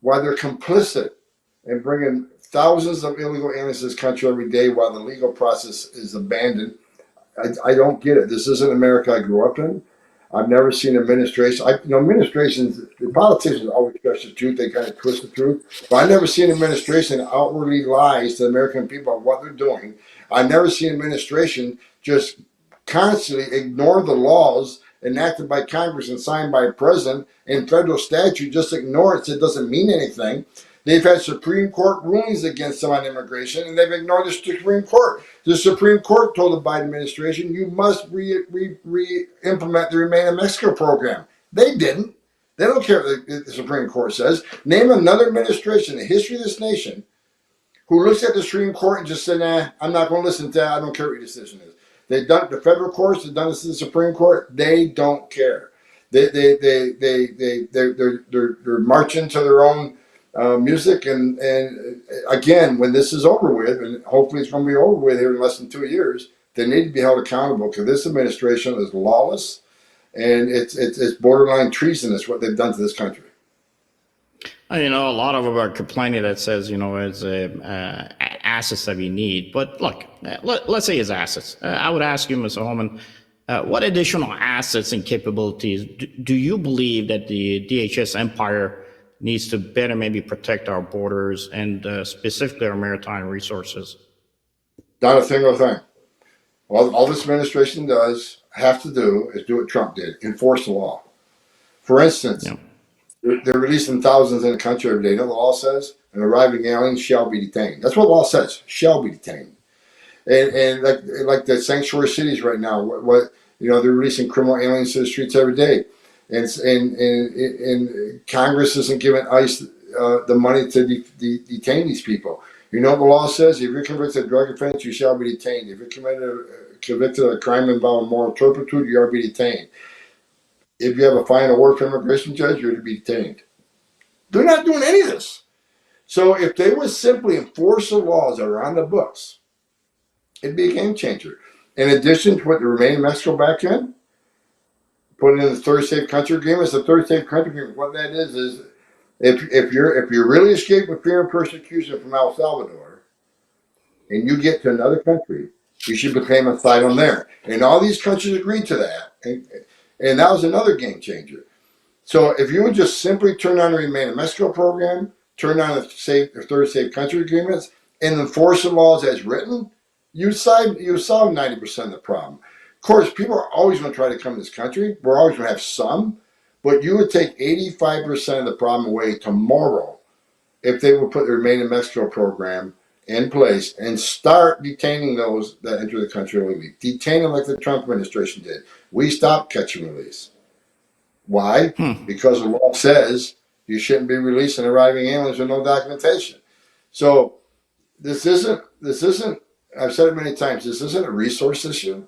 I: while they're complicit in bringing thousands of illegal aliens to this country every day while the legal process is abandoned. I don't get it. This isn't America I grew up in. I've never seen administrations. The politicians always stretch the truth. They kind of twist the truth. But I've never seen an administration that outwardly lies to the American people about what they're doing. I've never seen an administration just constantly ignore the laws enacted by Congress and signed by a president and federal statute. Just ignore it. So it doesn't mean anything. They've had Supreme Court rulings against them on immigration, and they've ignored the Supreme Court. The Supreme Court told the Biden administration, you must re-implement the Remain in Mexico program. They didn't. They don't care what the Supreme Court says. Name another administration in the history of this nation who looks at the Supreme Court and just said, nah, I'm not going to listen to that. I don't care what your decision is. They've done the federal courts, they've done this to the Supreme Court. They don't care. They're marching to their own music. And again, when this is over with, and hopefully it's going to be over with here in less than 2 years, they need to be held accountable because this administration is lawless and it's borderline treasonous what they've done to this country.
G: You know, a lot of them are complaining that says, you know, it's assets that we need. But look, let's say it's assets. I would ask you, Mr. Homan, what additional assets and capabilities do you believe that the DHS empire needs to better maybe protect our borders and specifically our maritime resources?
I: Not a single thing. All this administration have to do is do what Trump did, enforce the law. For instance, they're releasing thousands in the country every day. You know what the law says? An arriving alien shall be detained. That's what the law says, shall be detained. And like the sanctuary cities right now, what you know, they're releasing criminal aliens to the streets every day. And Congress isn't giving ICE the money to detain these people. You know what the law says? If you're convicted of drug offense, you shall be detained. If you're convicted of a crime involving moral turpitude, you are to be detained. If you have a final award from an immigration judge, you're to be detained. They're not doing any of this. So if they would simply enforce the laws that are on the books, it'd be a game changer. In addition to what the Remain in Mexico back in, put in the third safe country agreements. The third safe country agreement, what that is if you really escape with fear and persecution from El Salvador, and you get to another country, you should become asylum there. And all these countries agreed to that, and that was another game changer. So if you would just simply turn on the Remain in Mexico program, turn on the third safe country agreements, and enforce the laws as written, you solve 90% of the problem. Of course, people are always going to try to come to this country. We're always going to have some, but you would take 85% of the problem away tomorrow if they would put the Remain in Mexico program in place and start detaining those that enter the country illegally. Detain them like the Trump administration did. We stopped catch and release. Why? Because the law says you shouldn't be releasing arriving aliens with no documentation. So this isn't, I've said it many times, this isn't a resource issue.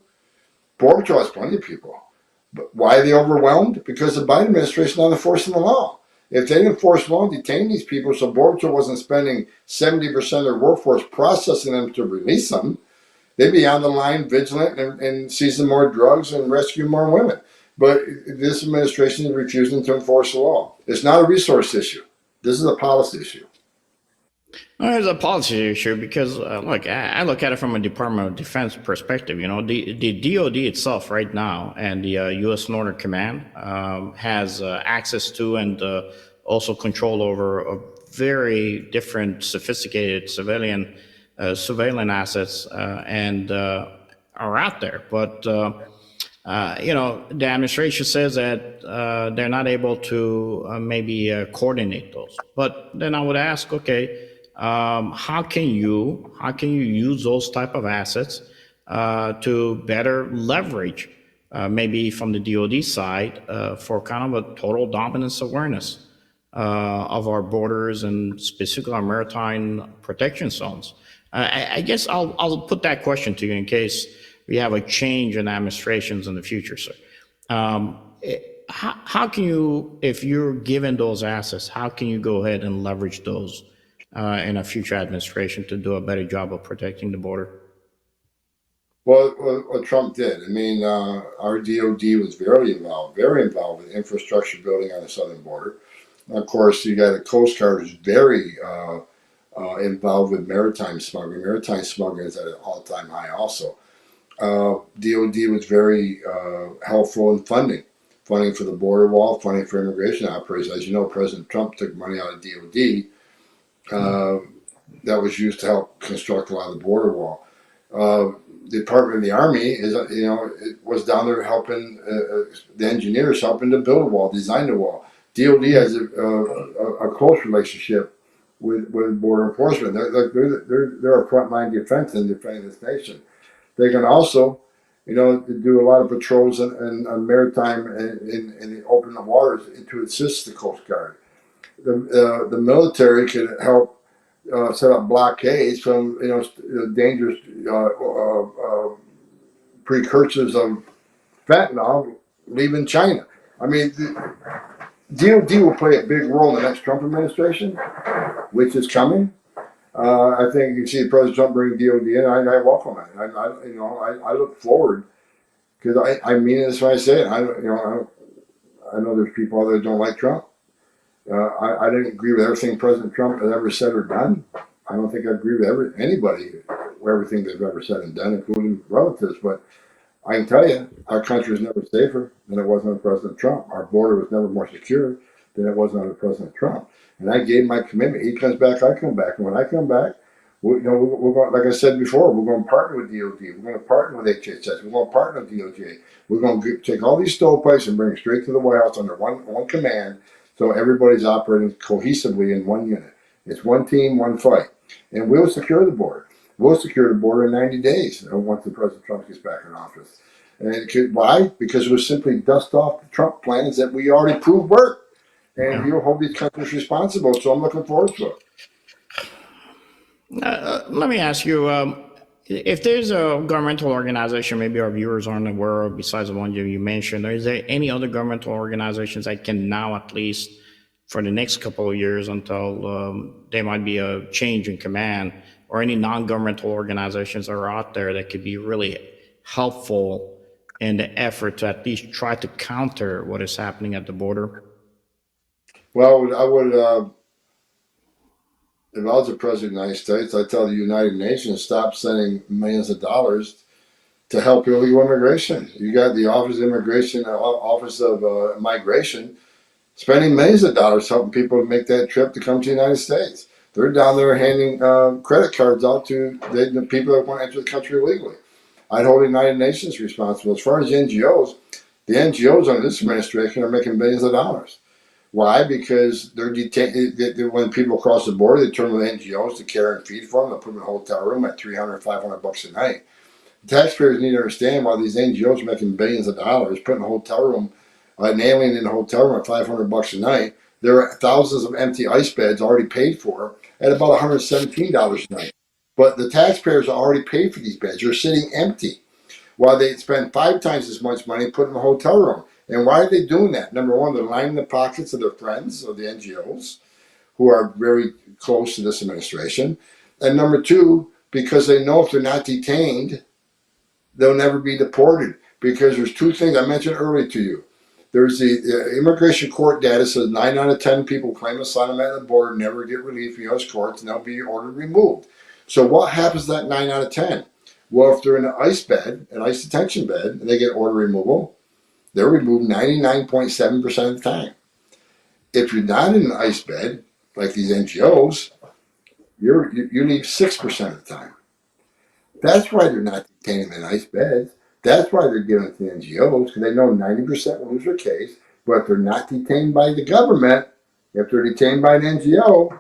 I: Border Patrol has plenty of people. But why are they overwhelmed? Because the Biden administration is not enforcing the law. If they didn't enforce the law and detain these people, so Border Patrol wasn't spending 70% of their workforce processing them to release them, they'd be on the line vigilant and seizing more drugs and rescuing more women. But this administration is refusing to enforce the law. It's not a resource issue. This is a policy issue.
G: Well, it's a policy issue because, look, I look at it from a Department of Defense perspective. You know, the DOD itself right now and the U.S. Northern Command has access to and also control over a very different, sophisticated civilian surveillance assets and are out there. But, you know, the administration says that they're not able to maybe coordinate those. But then I would ask, okay, how can you use those type of assets to better leverage maybe from the DoD side for kind of a total dominance awareness of our borders and specifically our maritime protection zones? I guess I'll put that question to you in case we have a change in administrations in the future, sir. How can you, if you're given those assets, how can you go ahead and leverage those in a future administration to do a better job of protecting the border?
I: Well, what Trump did, I mean, our DOD was very involved with infrastructure building on the southern border. And of course, you got a Coast Guard who's very involved with maritime smuggling. Maritime smuggling is at an all-time high also. DOD was very helpful in funding for the border wall, funding for immigration operations. As you know, President Trump took money out of DOD that was used to help construct a lot of the border wall. The Department of the Army it was down there helping the engineers helping to build a wall, design the wall. DOD has a close relationship with border enforcement. They're a frontline defense in defending this nation. They can also, do a lot of patrols on maritime and in the open waters to assist the Coast Guard. The military can help set up blockades from dangerous precursors of fentanyl leaving China. I mean, DOD will play a big role in the next Trump administration, which is coming. I think you see President Trump bring DOD in. I welcome it. I look forward because I mean this when I say it. I know there's people out there that don't like Trump. I didn't agree with everything President Trump has ever said or done. I don't think I agree with anybody with everything they've ever said and done, including relatives. But I can tell you, our country is never safer than it was under President Trump. Our border was never more secure than it was under President Trump. And I gave my commitment. He comes back, I come back. And when I come back, we're going, like I said before, we're going to partner with DOD. We're going to partner with HHS. We're going to partner with DOJ. We're going to take all these stovepipes and bring them straight to the White House under one command, so everybody's operating cohesively in one unit. It's one team, one fight. And we'll secure the border. We'll secure the border in 90 days once the President Trump gets back in office. And why? Because it was simply dust off the Trump plans that we already proved work. And you'll hold these countries responsible. So I'm looking forward to it.
G: Let me ask you, if there's a governmental organization maybe our viewers aren't aware of besides the one you mentioned, is there any other governmental organizations that can now, at least for the next couple of years until there might be a change in command, or any non-governmental organizations that are out there that could be really helpful in the effort to at least try to counter what is happening at the border?
I: Well, I would, if I was the President of the United States, I'd tell the United Nations stop sending millions of dollars to help illegal immigration. You got the Office of Immigration, Office of Migration, spending millions of dollars helping people make that trip to come to the United States. They're down there handing credit cards out to the people that want to enter the country illegally. I'd hold the United Nations responsible. As far as the NGOs under this administration are making billions of dollars. Why? Because they're when people cross the border, they turn to the NGOs to care and feed for them. They'll put them in a hotel room at $300, $500 a night. The taxpayers need to understand why these NGOs are making billions of dollars, putting a hotel room, an alien in a hotel room at $500 a night. There are thousands of empty ice beds already paid for at about $117 a night. But the taxpayers are already paid for these beds. They're sitting empty while they spend 5 times as much money putting in a hotel room. And why are they doing that? Number one, they're lining the pockets of their friends, of the NGOs, who are very close to this administration. And number two, because they know if they're not detained, they'll never be deported. Because there's 2 things I mentioned earlier to you. There's the immigration court data says 9 out of 10 people claim asylum at the border never get relief from U.S. courts, and they'll be ordered removed. So what happens to that 9 out of 10? Well, if they're in an ice detention bed, and they get order removal, they're removed 99.7% of the time. If you're not in an ice bed, like these NGOs, you leave 6% of the time. That's why they're not detaining in ice beds. That's why they're giving it to the NGOs, because they know 90% will lose their case. But if they're not detained by the government, if they're detained by an NGO,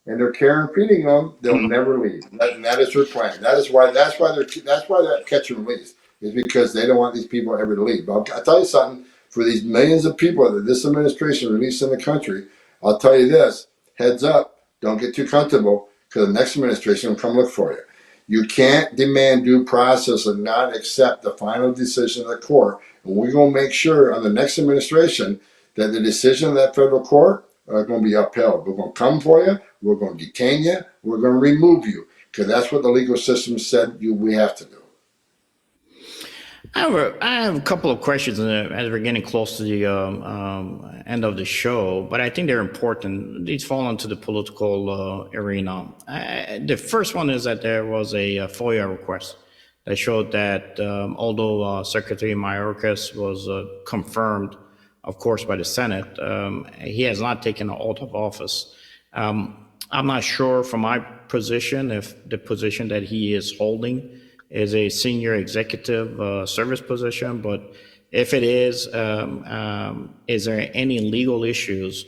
I: and they're care and feeding them, they'll never leave. And that is their plan. That's why that catch and release is, because they don't want these people ever to leave. But I'll tell you something, for these millions of people that this administration released in the country, I'll tell you this, heads up, don't get too comfortable, because the next administration will come look for you. You can't demand due process and not accept the final decision of the court. And we're going to make sure on the next administration that the decision of that federal court are going to be upheld. We're going to come for you. We're going to detain you. We're going to remove you, because that's what the legal system said we have to do.
G: I have a couple of questions as we're getting close to the end of the show, but I think they're important. These fall into the political arena. The first one is that there was a FOIA request that showed that although Secretary Mayorkas was confirmed, of course, by the Senate, he has not taken an oath of office. I'm not sure from my position if the position that he is holding is a senior executive service position, but if it is there any legal issues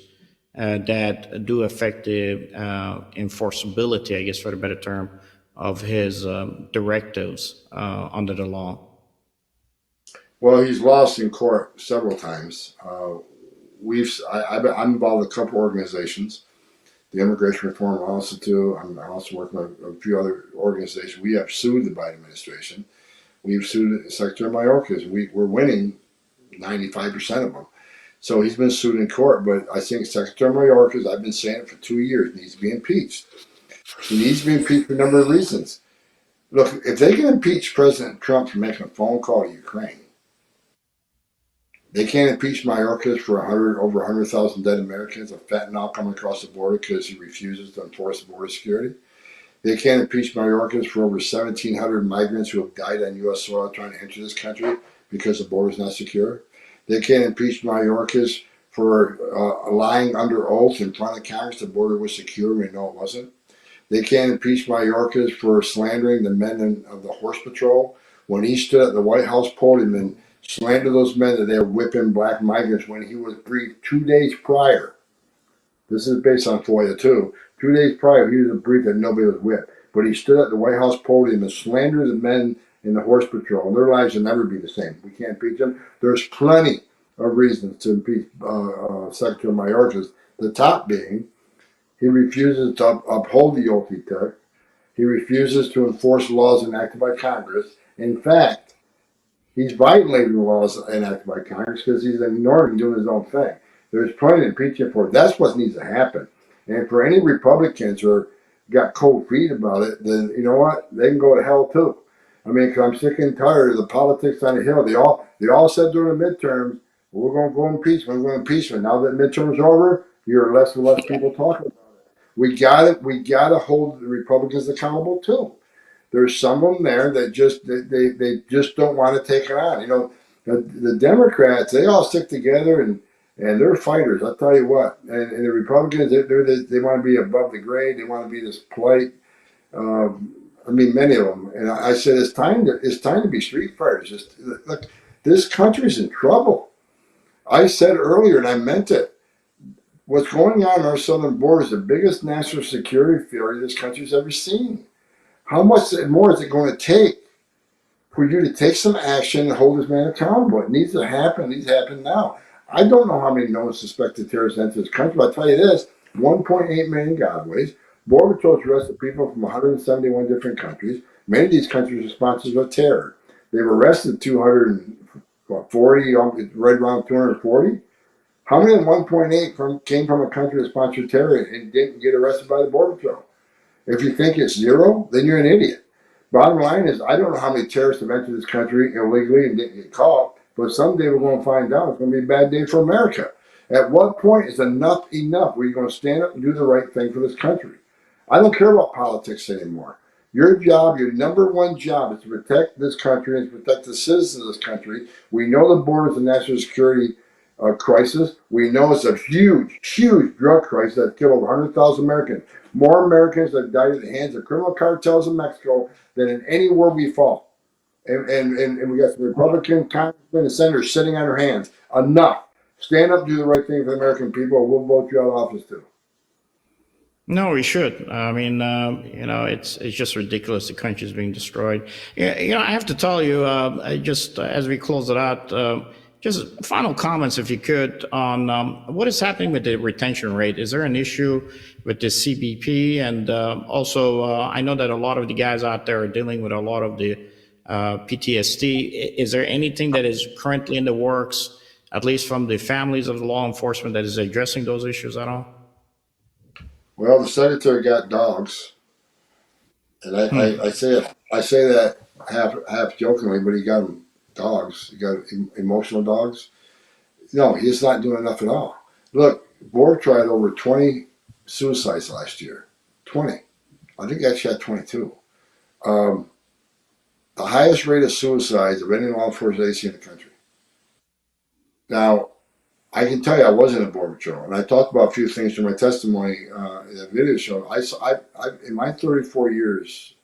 G: that do affect the enforceability, I guess for the better term, of his directives under the law?
I: Well, he's lost in court several times. I'm involved in a couple organizations, the Immigration Reform Institute. I'm also working with a few other organizations. We have sued the Biden administration. We've sued Secretary Mayorkas. We're winning 95% of them. So he's been sued in court, but I think Secretary Mayorkas, I've been saying it for 2 years, needs to be impeached. He needs to be impeached for a number of reasons. Look, if they can impeach President Trump for making a phone call to Ukraine, they can't impeach Mayorkas for over 100,000 dead Americans of fentanyl coming across the border because he refuses to enforce border security. They can't impeach Mayorkas for over 1,700 migrants who have died on U.S. soil trying to enter this country because the border is not secure. They can't impeach Mayorkas for lying under oath in front of Congress the border was secure when we know it wasn't. They can't impeach Mayorkas for slandering the men of the Horse Patrol when he stood at the White House podium and slandered those men that they were whipping black migrants when he was briefed 2 days prior. This is based on FOIA too. 2 days prior, he was briefed that nobody was whipped. But he stood at the White House podium and slandered the men in the Horse Patrol. And their lives will never be the same. We can't impeach them. There's plenty of reasons to impeach Secretary Mayorkas. The top being, he refuses to uphold the oath he took. He refuses to enforce laws enacted by Congress. In fact, he's violating the laws enacted by Congress because he's ignoring doing his own thing. There's plenty to impeach him for. That's what needs to happen. And for any Republicans who got cold feet about it, then you know what? They can go to hell too. I mean, because I'm sick and tired of the politics on the Hill. They all said during the midterms, we're going to go impeachment. We're going to impeachment. Now that midterms are over, you hear less and less people talking about it. We got to hold the Republicans accountable too. There's some of them there that they just don't want to take it on. You know, the Democrats, they all stick together and they're fighters. I'll tell you what. And the Republicans, they want to be above the grade. They want to be this polite. I mean, many of them. And I said it's time to be street fighters. Just look, this country's in trouble. I said earlier, and I meant it. What's going on our southern border is the biggest national security failure this country's ever seen. How much more is it going to take for you to take some action and hold this man accountable? It needs to happen. It needs to happen now. I don't know how many known suspected terrorists enter this country, but I'll tell you this, 1.8 million godways. Border Patrol's arrested people from 171 different countries. Many of these countries are sponsors of terror. They've arrested 240, right around 240. How many of 1.8 came from a country that sponsored terror and didn't get arrested by the Border Patrol? If you think it's zero, then you're an idiot. Bottom line is, I don't know how many terrorists have entered this country illegally and didn't get caught, but someday we're going to find out. It's going to be a bad day for America. At what point is enough enough where you're going to stand up and do the right thing for this country? I don't care about politics anymore. Your job, your number one job is to protect this country and to protect the citizens of this country. We know the border is a national security crisis. We know it's a huge, huge drug crisis that killed over 100,000 Americans. More Americans have died at the hands of criminal cartels in Mexico than in any war we fought. And we got some Republican congressmen and senators sitting on their hands. Enough. Stand up, do the right thing for the American people, or we'll vote you out of office too.
G: No, we should. I mean, it's just ridiculous. The country is being destroyed. I have to tell you, just as we close it out, just final comments, if you could, on what is happening with the retention rate. Is there an issue with the CBP? And also, I know that a lot of the guys out there are dealing with a lot of the PTSD. Is there anything that is currently in the works, at least from the families of the law enforcement, that is addressing those issues at all?
I: Well, the secretary got dogs, and I say that half jokingly, but he got them dogs. He got emotional dogs. No, he's not doing enough at all. Look, Borg tried over 20 suicides last year. 20. I think he actually had 22. The highest rate of suicides of any law enforcement agency in the country. Now, I can tell you I was in a Border Patrol, and I talked about a few things in my testimony in that video show. I in my 34 years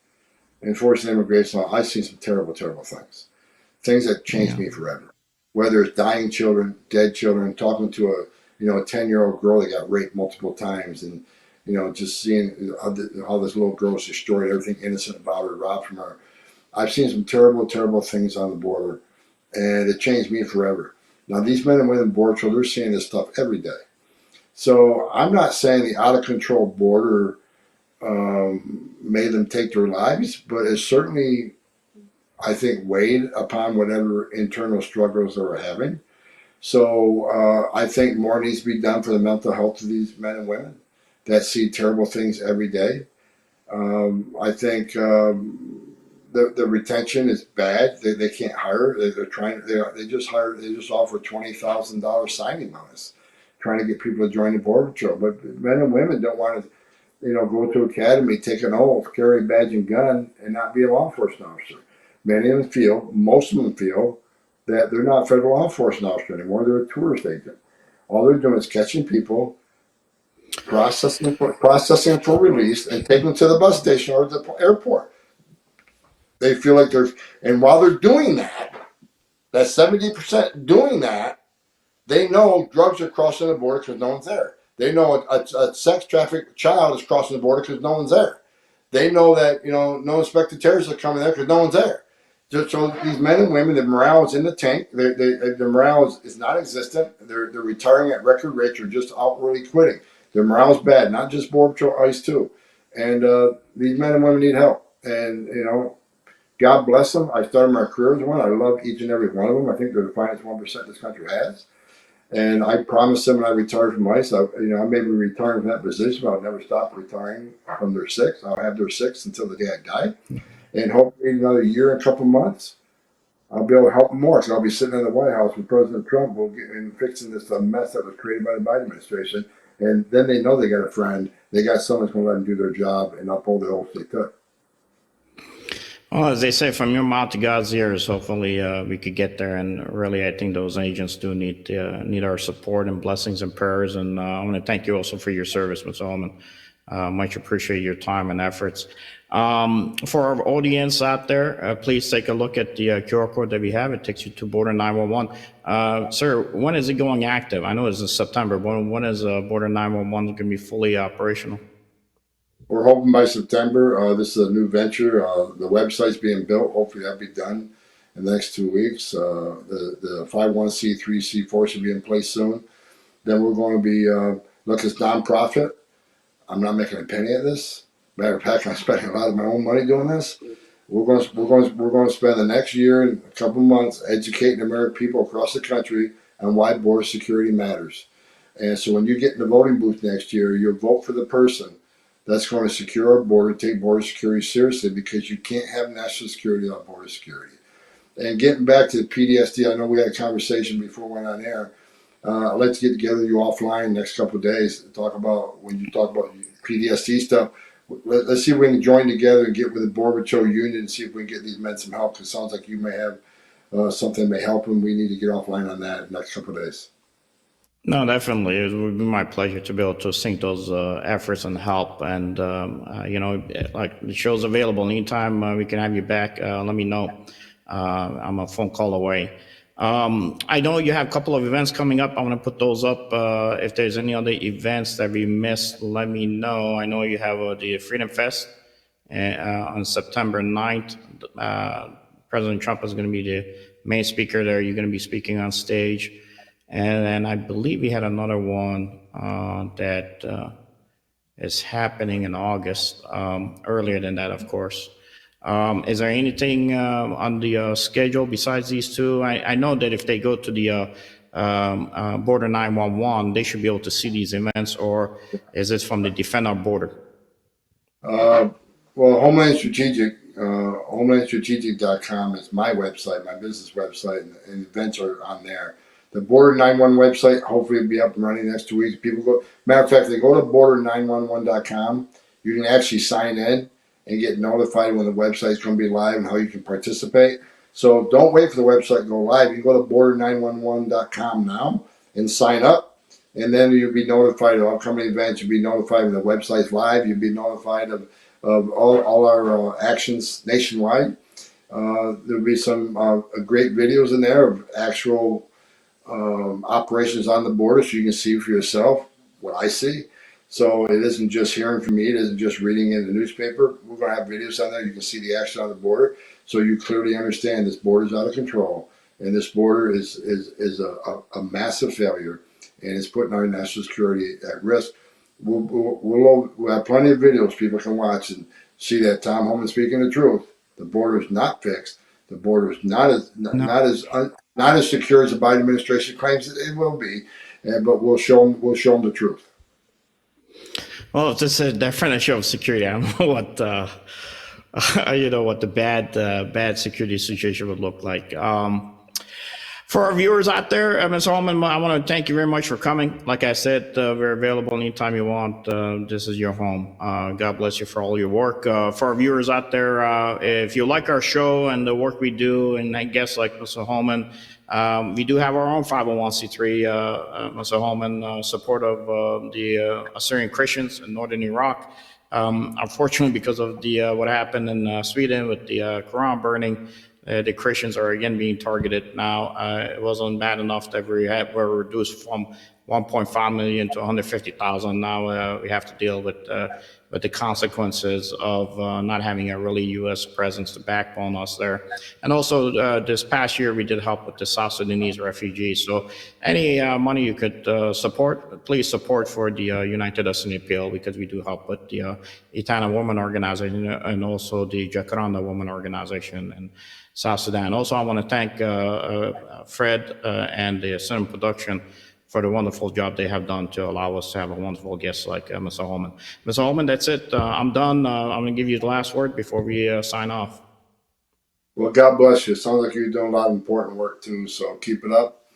I: enforcing immigration law, I've seen some terrible, terrible things. Things that changed me forever. Whether it's dying children, dead children, talking to you know, a 10-year-old girl that got raped multiple times, and you know, just seeing how this little girl was destroyed, everything innocent about her, robbed from her. I've seen some terrible, terrible things on the border, and it changed me forever. Now, these men and women border patrol, they're seeing this stuff every day. So I'm not saying the out of control border made them take their lives, but it certainly, I think, weighed upon whatever internal struggles they were having. So I think more needs to be done for the mental health of these men and women that see terrible things every day. I think the retention is bad. They can't hire. They're trying. They just offer $20,000 signing bonus, trying to get people to join the border patrol. But men and women don't want to, you know, go to academy, take an oath, carry a badge and gun, and not be a law enforcement officer. Many of them feel, most of them feel, that they're not federal law enforcement officer anymore. They're a tourist agent. All they're doing is catching people, processing for release, and taking them to the bus station or the airport. They feel like and while they're doing that 70% doing that, they know drugs are crossing the border because no one's there. They know a sex trafficked child is crossing the border because no one's there. They know that, you know, no suspected terrorists are coming there because no one's there. So these men and women, the morale is in the tank. The morale is non-existent. They're retiring at record rates or just outright quitting. Their morale is bad, not just Border Patrol, ICE too. And these men and women need help. And, you know, God bless them. I started my career as one. I love each and every one of them. I think they're the finest 1% this country has. And I promised them when I retired from ICE, I may be retiring from that position, but I'll never stop retiring from their six. I'll have their six until the day I die. And hopefully another year and a couple months, I'll be able to help them more. So I'll be sitting in the White House with President Trump and fixing this mess that was created by the Biden administration. And then they know they got a friend. They got someone that's going to let them do their job and uphold the oath they took.
G: Well, as they say, from your mouth to God's ears, hopefully we could get there. And really, I think those agents do need our support and blessings and prayers. And I want to thank you also for your service, Mr. Homan. Much appreciate your time and efforts. For our audience out there, please take a look at the QR code that we have. It takes you to Border 911. Sir, when is it going active? I know it's in September. When is Border 911 going to be fully operational?
I: We're hoping by September. This is a new venture. The website's being built. Hopefully that'll be done in the next 2 weeks. The 501c3, C4 should be in place soon. Then we're going to be, look, it's nonprofit. I'm not making a penny at this. Matter of fact, I'm spending a lot of my own money doing this. We're going to spend the next year and a couple months educating American people across the country on why border security matters. And so when you get in the voting booth next year, you'll vote for the person that's going to secure our border, take border security seriously, because you can't have national security without border security. And getting back to the PTSD, I know we had a conversation before we went on air. I'd like to get together with you offline next couple of days to talk about, when you talk about PTSD stuff, let's see if we can join together and get with the Border Patrol Union and see if we can get these men some help. It sounds like you may have something that may help them. We need to get offline on that in the next couple of days.
G: No, definitely. It would be my pleasure to be able to sync those efforts and help. And, you know, like the show's available anytime we can have you back. Let me know. I'm a phone call away. I know you have a couple of events coming up. I want to put those up. If there's any other events that we missed, let me know. I know you have the Freedom Fest on September 9th. President Trump is going to be the main speaker there. You're going to be speaking on stage. And then I believe we had another one that is happening in August, earlier than that, of course. Is there anything on the schedule besides these two? I know that if they go to the Border 911, they should be able to see these events, or is it from the Defend Our Border?
I: Well, Homeland Strategic, HomelandStrategic.com is my website, my business website, and events are on there. The Border 911 website, hopefully it'll be up and running next 2 weeks. People go, matter of fact, they go to border911.com. You can actually sign in and get notified when the website's going to be live and how you can participate. So don't wait for the website to go live. You can go to border911.com now and sign up, and then you'll be notified of upcoming events. You'll be notified when the website's live. You'll be notified of all our actions nationwide. There'll be some great videos in there of actual operations on the border, so you can see for yourself what I see. So it isn't just hearing from me, it isn't just reading in the newspaper. We're going to have videos on there. You can see the action on the border, so you clearly understand this border is out of control, and this border is a massive failure, and it's putting our national security at risk. We'll have plenty of videos people can watch and see that Tom Homan speaking the truth. The border is not fixed. The border is not as secure as the Biden administration claims it will be, but we'll show them the truth.
G: Well, if this is a definition of security, I don't know what what the bad security situation would look like. For our viewers out there, Ms. Homan, I want to thank you very much for coming. Like I said, we're available anytime you want. This is your home. God bless you for all your work. For our viewers out there, if you like our show and the work we do, and I guess like Mr. Homan, we do have our own 501c3, Mr. Homan, support of the Assyrian Christians in northern Iraq. Unfortunately, because of the what happened in Sweden with the Quran burning, the Christians are again being targeted now. It wasn't bad enough that we're reduced from 1.5 million to 150,000. Now we have to deal with the consequences of not having a really U.S. presence to backbone us there. And also this past year we did help with the South Sudanese refugees. So any money you could support, please support for the United Assyrian Appeal, because we do help with the Itana Women Organization and also the Jacaranda Women Organization in South Sudan. Also, I want to thank Fred and the Assyrian production for the wonderful job they have done to allow us to have a wonderful guest like Mr. Homan. Mr. Homan, that's it. I'm done. I'm going to give you the last word before we sign off.
I: Well, God bless you. It sounds like you're doing a lot of important work too, so keep it up.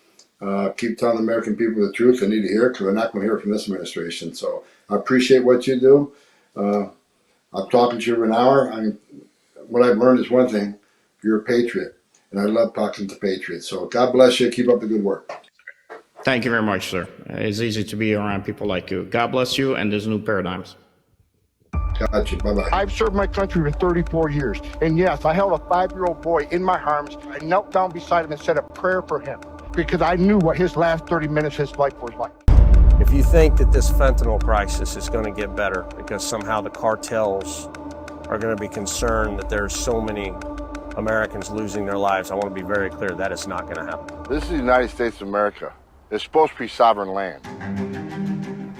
I: Keep telling the American people the truth. They need to hear it, because they're not going to hear it from this administration. So I appreciate what you do. I'm talking to you for an hour. What I've learned is one thing: you're a patriot, and I love talking to patriots. So God bless you. Keep up the good work.
G: Thank you very much, sir. It's easy to be around people like you. God bless you, and there's new paradigms.
I: Gotcha. Bye-bye.
A: I've served my country for 34 years. And yes, I held a 5-year-old boy in my arms. I knelt down beside him and said a prayer for him, because I knew what his last 30 minutes of his life was like.
J: If you think that this fentanyl crisis is going to get better because somehow the cartels are going to be concerned that there's so many Americans losing their lives, I want to be very clear, that is not going to happen.
B: This is the United States of America. It's supposed to be sovereign land.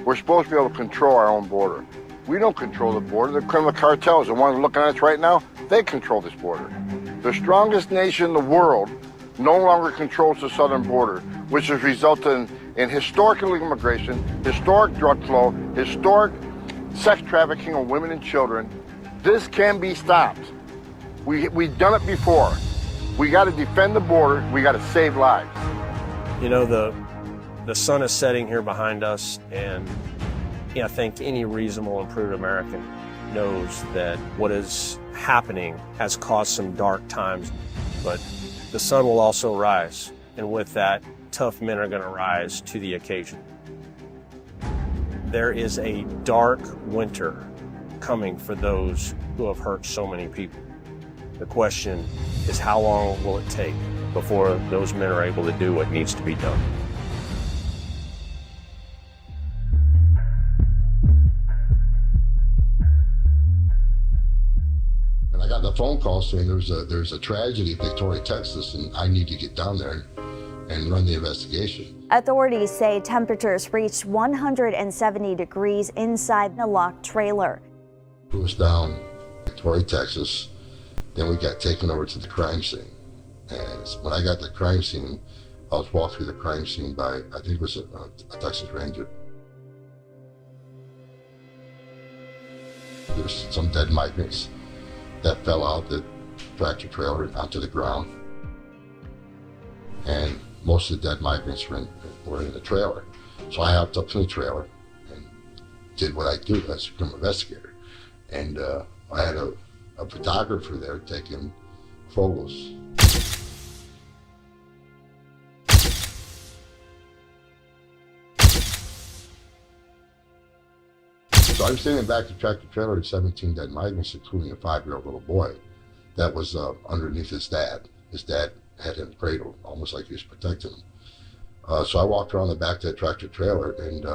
B: We're supposed to be able to control our own border. We don't control the border. The criminal cartels, the ones looking at us right now, they control this border. The strongest nation in the world no longer controls the southern border, which has resulted in historic illegal immigration, historic drug flow, historic sex trafficking of women and children. This can be stopped. We've done it before. We got to defend the border. We got to save lives.
J: You know, the sun is setting here behind us, and I think any reasonable and prudent American knows that what is happening has caused some dark times, but the sun will also rise, and with that, tough men are going to rise to the occasion. There is a dark winter coming for those who have hurt so many people. The question is, how long will it take before those men are able to do what needs to be done?
K: And I got the phone call saying there's a tragedy in Victoria, Texas, and I need to get down there and run the investigation.
L: Authorities say temperatures reached 170 degrees inside the locked trailer.
K: It was down Victoria, Texas. Then we got taken over to the crime scene. And when I got to the crime scene, I was walked through the crime scene by, I think it was a Texas Ranger. There's some dead migrants that fell out the tractor trailer onto the ground. And most of the dead migrants were in the trailer. So I hopped up to the trailer and did what I do as a criminal investigator. And I had a photographer there taking photos. So I'm standing back to tractor trailer with 17 dead migrants, including a 5-year-old little boy that was underneath his dad. His dad had him cradled, almost like he was protecting him. So I walked around the back of that tractor trailer and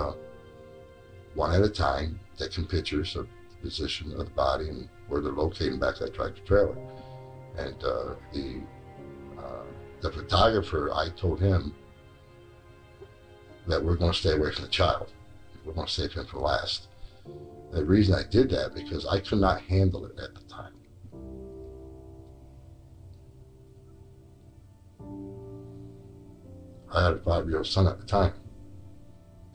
K: one at a time, taking pictures of the position of the body and where they're located in the back of that tractor trailer. And the photographer, I told him that we're going to stay away from the child. We're going to save him for last. The reason I did that, because I could not handle it at the time. I had a 5-year-old son at the time.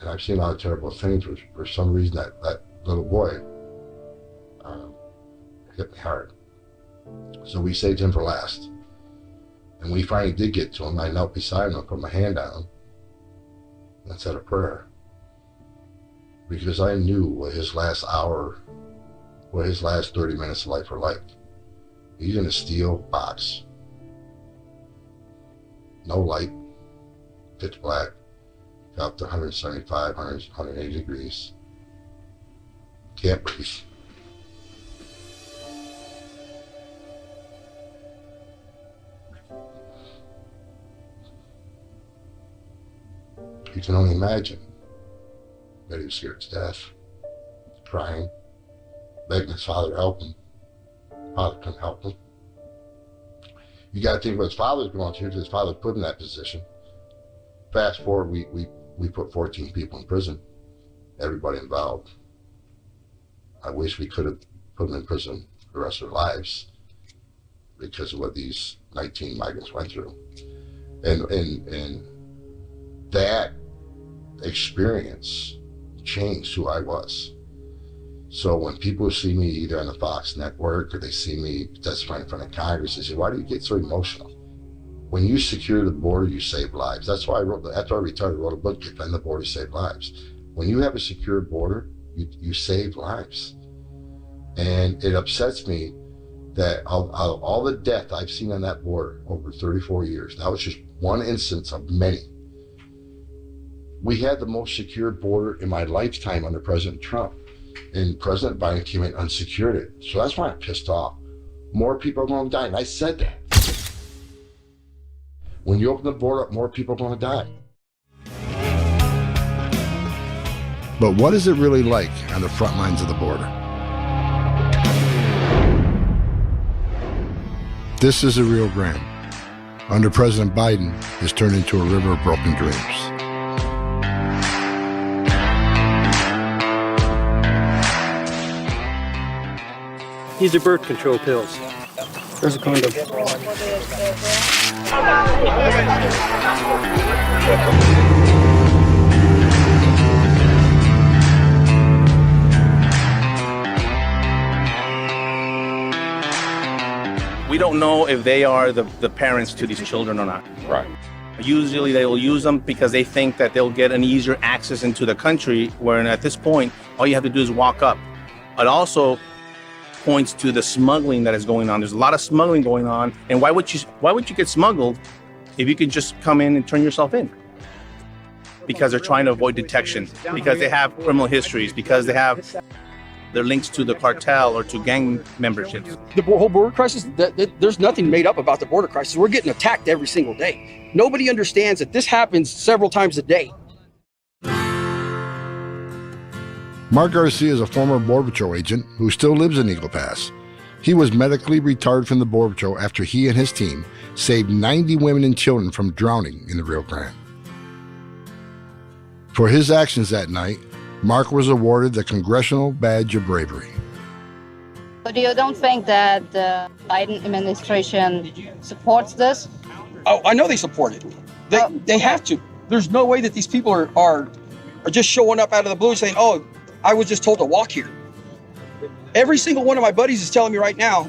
K: And I've seen a lot of terrible things. For some reason, that little boy hit me hard. So we saved him for last. And we finally did get to him. I knelt beside him, I put my hand down, and said a prayer. Because I knew what his last hour, what his last 30 minutes of life were like. He's in a steel box. No light, pitch black, got up to 175, 180 degrees. Can't breathe. You can only imagine that he was scared to death, crying, begging his father to help him. Father couldn't help him. You got to think what his father's going through, because his father put him in that position. Fast forward, we put 14 people in prison, everybody involved. I wish we could have put them in prison the rest of their lives because of what these 19 migrants went through. And that experience changed who I was. So when people see me either on the Fox network or they see me testifying in front of Congress, they say, why do you get so emotional? When you secure the border, you save lives. That's why after I retired, I wrote a book, Defend the Border, Save Lives. When you have a secure border, you save lives. And it upsets me that all the death I've seen on that border over 34 years, that was just one instance of many. We had the most secured border in my lifetime under President Trump. And President Biden came in and unsecured it. So that's why I'm pissed off. More people are going to die, and I said that. When you open the border up, more people are going to die.
B: But what is it really like on the front lines of the border? This is the Rio Grande. Under President Biden, it's turned into a river of broken dreams.
M: These are birth control pills. There's a condom.
N: We don't know if they are the parents to these children or not.
O: Right.
N: Usually they will use them because they think that they'll get an easier access into the country, where at this point, all you have to do is walk up. It also points to the smuggling that is going on. There's a lot of smuggling going on. And why would you get smuggled if you could just come in and turn yourself in? Because they're trying to avoid detection, because they have criminal histories, because they have their links to the cartel or to gang memberships.
M: The whole border crisis, there's nothing made up about the border crisis. We're getting attacked every single day. Nobody understands that this happens several times a day.
B: Mark Garcia is a former Border Patrol agent who still lives in Eagle Pass. He was medically retired from the Border Patrol after he and his team saved 90 women and children from drowning in the Rio Grande. For his actions that night, Mark was awarded the Congressional Badge of Bravery.
P: But you don't think that the Biden administration supports this?
M: Oh, I know they support it. They have to. There's no way that these people are just showing up out of the blue saying, oh, I was just told to walk here. Every single one of my buddies is telling me right now,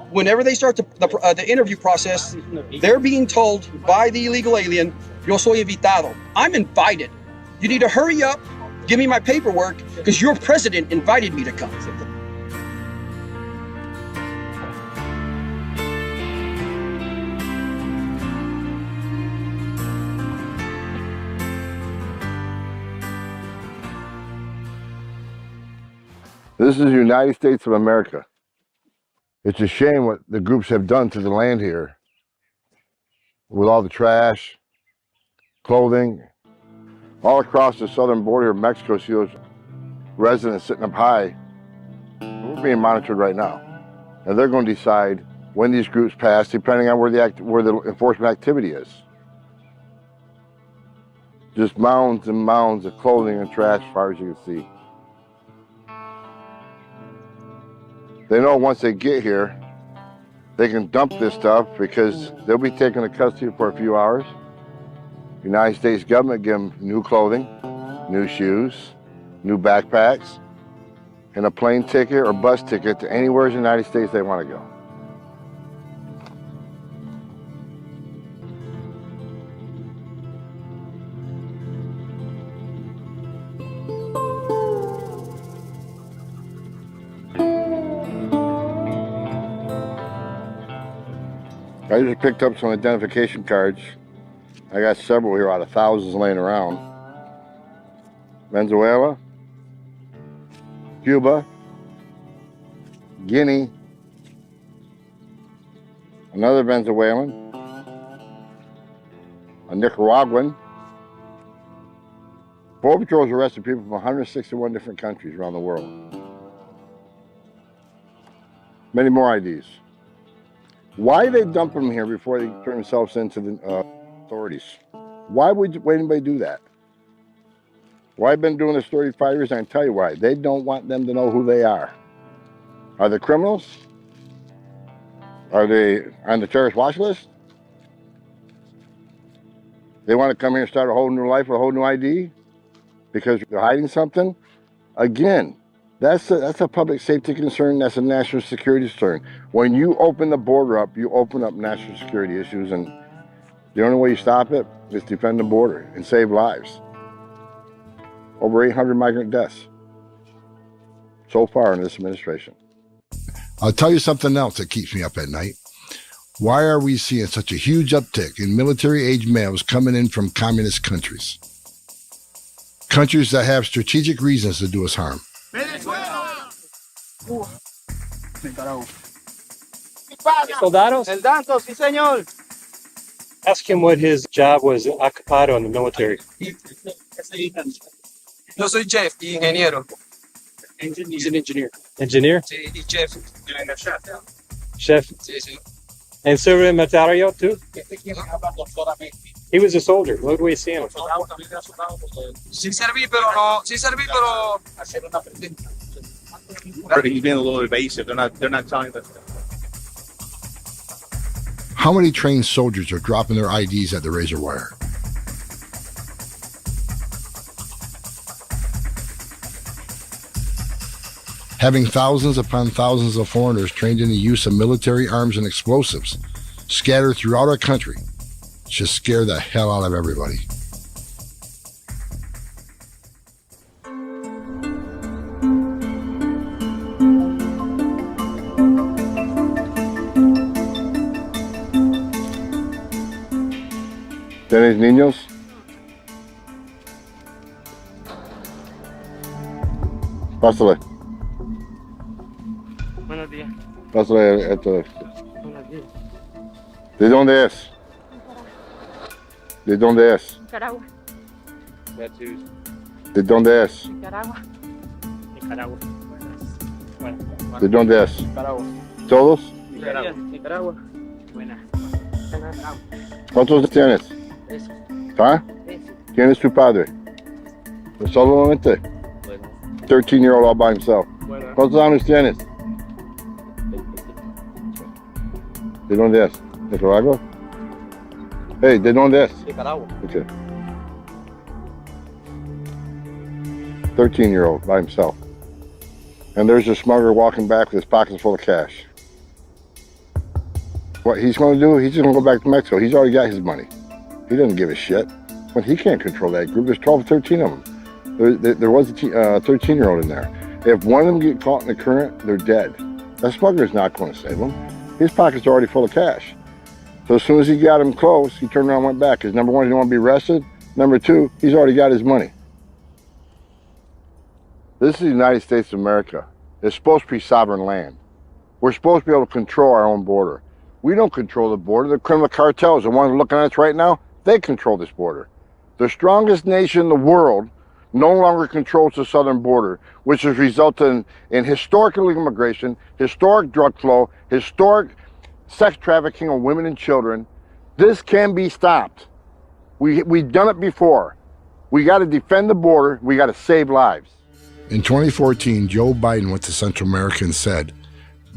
M: whenever they start the interview process, they're being told by the illegal alien, yo soy invitado. I'm invited. You need to hurry up, give me my paperwork, because your president invited me to come.
B: This is the United States of America. It's a shame what the groups have done to the land here with all the trash, clothing,
I: All across the southern border of Mexico, see those residents sitting up high. We're being monitored right now. And they're going to decide when these groups pass, depending on where the enforcement activity is. Just mounds and mounds of clothing and trash as far as you can see. They know once they get here, they can dump this stuff because they'll be taken to custody for a few hours. The United States government give them new clothing, new shoes, new backpacks, and a plane ticket or bus ticket to anywhere in the United States they want to go. I just picked up some identification cards. I got several here out of thousands laying around. Venezuela, Cuba, Guinea, another Venezuelan, a Nicaraguan. Border Patrol's arrested people from 161 different countries around the world. Many more IDs. Why they dump them here before they turn themselves into the authorities? Why would anybody do that? Why I've been doing this 35 years, I can tell you why. They don't want them to know who they are. Are they criminals? Are they on the terrorist watch list? They want to come here and start a whole new life with a whole new ID because they're hiding something? Again, that's a public safety concern. That's a national security concern. When you open the border up, you open up national security issues, and the only way you stop it is defend the border and save lives. Over 800 migrant deaths so far in this administration.
B: I'll tell you something else that keeps me up at night. Why are we seeing such a huge uptick in military-age males coming in from communist countries? Countries that have strategic reasons to do us harm.
O: Venezuela!
Q: Soldados?
O: El Danto, sí, señor.
Q: Ask him what his job was ocupado in the military.
M: Yo soy chef y ingeniero.
Q: He's an engineer. Engineer?
M: Sí, y chef.
Q: Chef?
M: Sí, sí.
Q: And served in Matario too? He was a soldier. What do we see him?
M: Sí serví, pero no. Sí serví, pero.
N: He's being a little evasive. They're not telling us.
B: How many trained soldiers are dropping their IDs at the razor wire? Having thousands upon thousands of foreigners trained in the use of military arms and explosives scattered throughout our country should scare the hell out of everybody.
I: ¿Tenéis niños? Pásale.
O: Buenos días.
I: Pásale esto.
O: Buenos días.
I: ¿De dónde es? ¿De dónde es?
O: Nicaragua.
I: ¿De dónde es?
O: Nicaragua. Nicaragua. Bueno.
I: ¿De dónde es?
O: Nicaragua.
I: ¿Todos?
O: Nicaragua. Nicaragua. Buena.
I: ¿Cuántos tienes?
O: Eso.
I: ¿Ah? ¿Quién es tu padre? ¿Solamente?
O: Bueno.
I: 13-year-old all by himself.
O: Bueno.
I: ¿Cuántos años tienes? ¿De dónde es? ¿Nicaragua? Hey, ¿de dónde es?
O: Nicaragua.
I: Okay. 13-year-old by himself. And there's a smuggler walking back with his pockets full of cash. What he's going to do, he's just going to go back to Mexico. He's already got his money. He doesn't give a shit. But he can't control that group. There's 12 or 13 of them. There was a 13-year-old in there. If one of them get caught in the current, they're dead. That smuggler's not going to save them. His pockets are already full of cash. So as soon as he got him close, he turned around and went back. Because number one, he didn't want to be arrested. Number two, he's already got his money. This is the United States of America. It's supposed to be sovereign land. We're supposed to be able to control our own border. We don't control the border. The criminal cartels, the ones looking at us right now, they control this border. The strongest nation in the world no longer controls the southern border, which has resulted in historic illegal immigration, historic drug flow, historic sex trafficking of women and children. This can be stopped. We've done it before. We got to defend the border. We got to save lives. In 2014, Joe Biden went to Central America and said,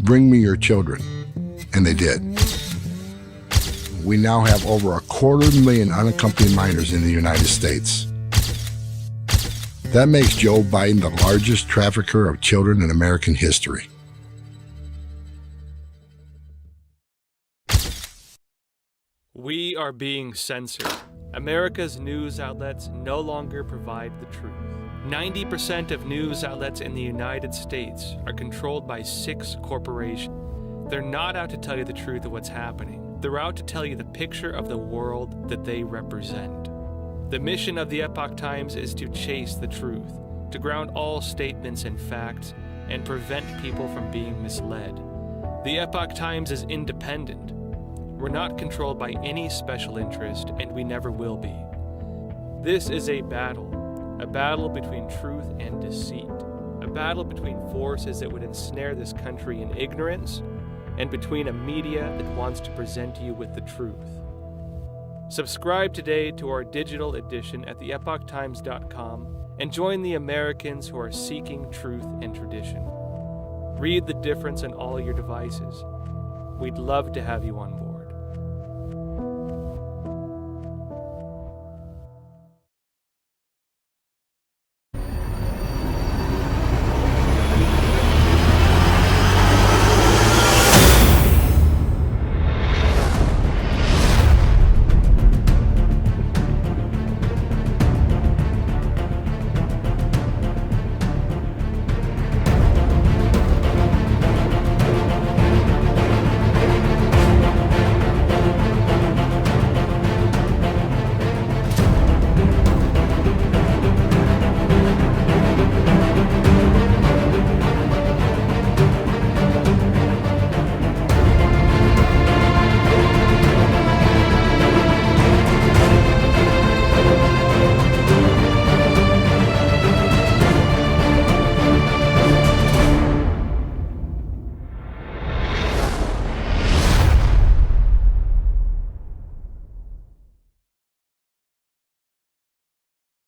I: "Bring me your children." And they did. We now have over 250,000 unaccompanied minors in the United States. That makes Joe Biden the largest trafficker of children in American history.
H: We are being censored. America's news outlets no longer provide the truth. 90% of news outlets in the United States are controlled by 6 corporations. They're not out to tell you the truth of what's happening. They're out to tell you the picture of the world that they represent. The mission of the Epoch Times is to chase the truth, to ground all statements in facts, and prevent people from being misled. The Epoch Times is independent. We're not controlled by any special interest, and we never will be. This is a battle between truth and deceit, a battle between forces that would ensnare this country in ignorance, and between a media that wants to present you with the truth. Subscribe today to our digital edition at theepochtimes.com and join the Americans who are seeking truth and tradition. Read The Difference on all your devices. We'd love to have you on board.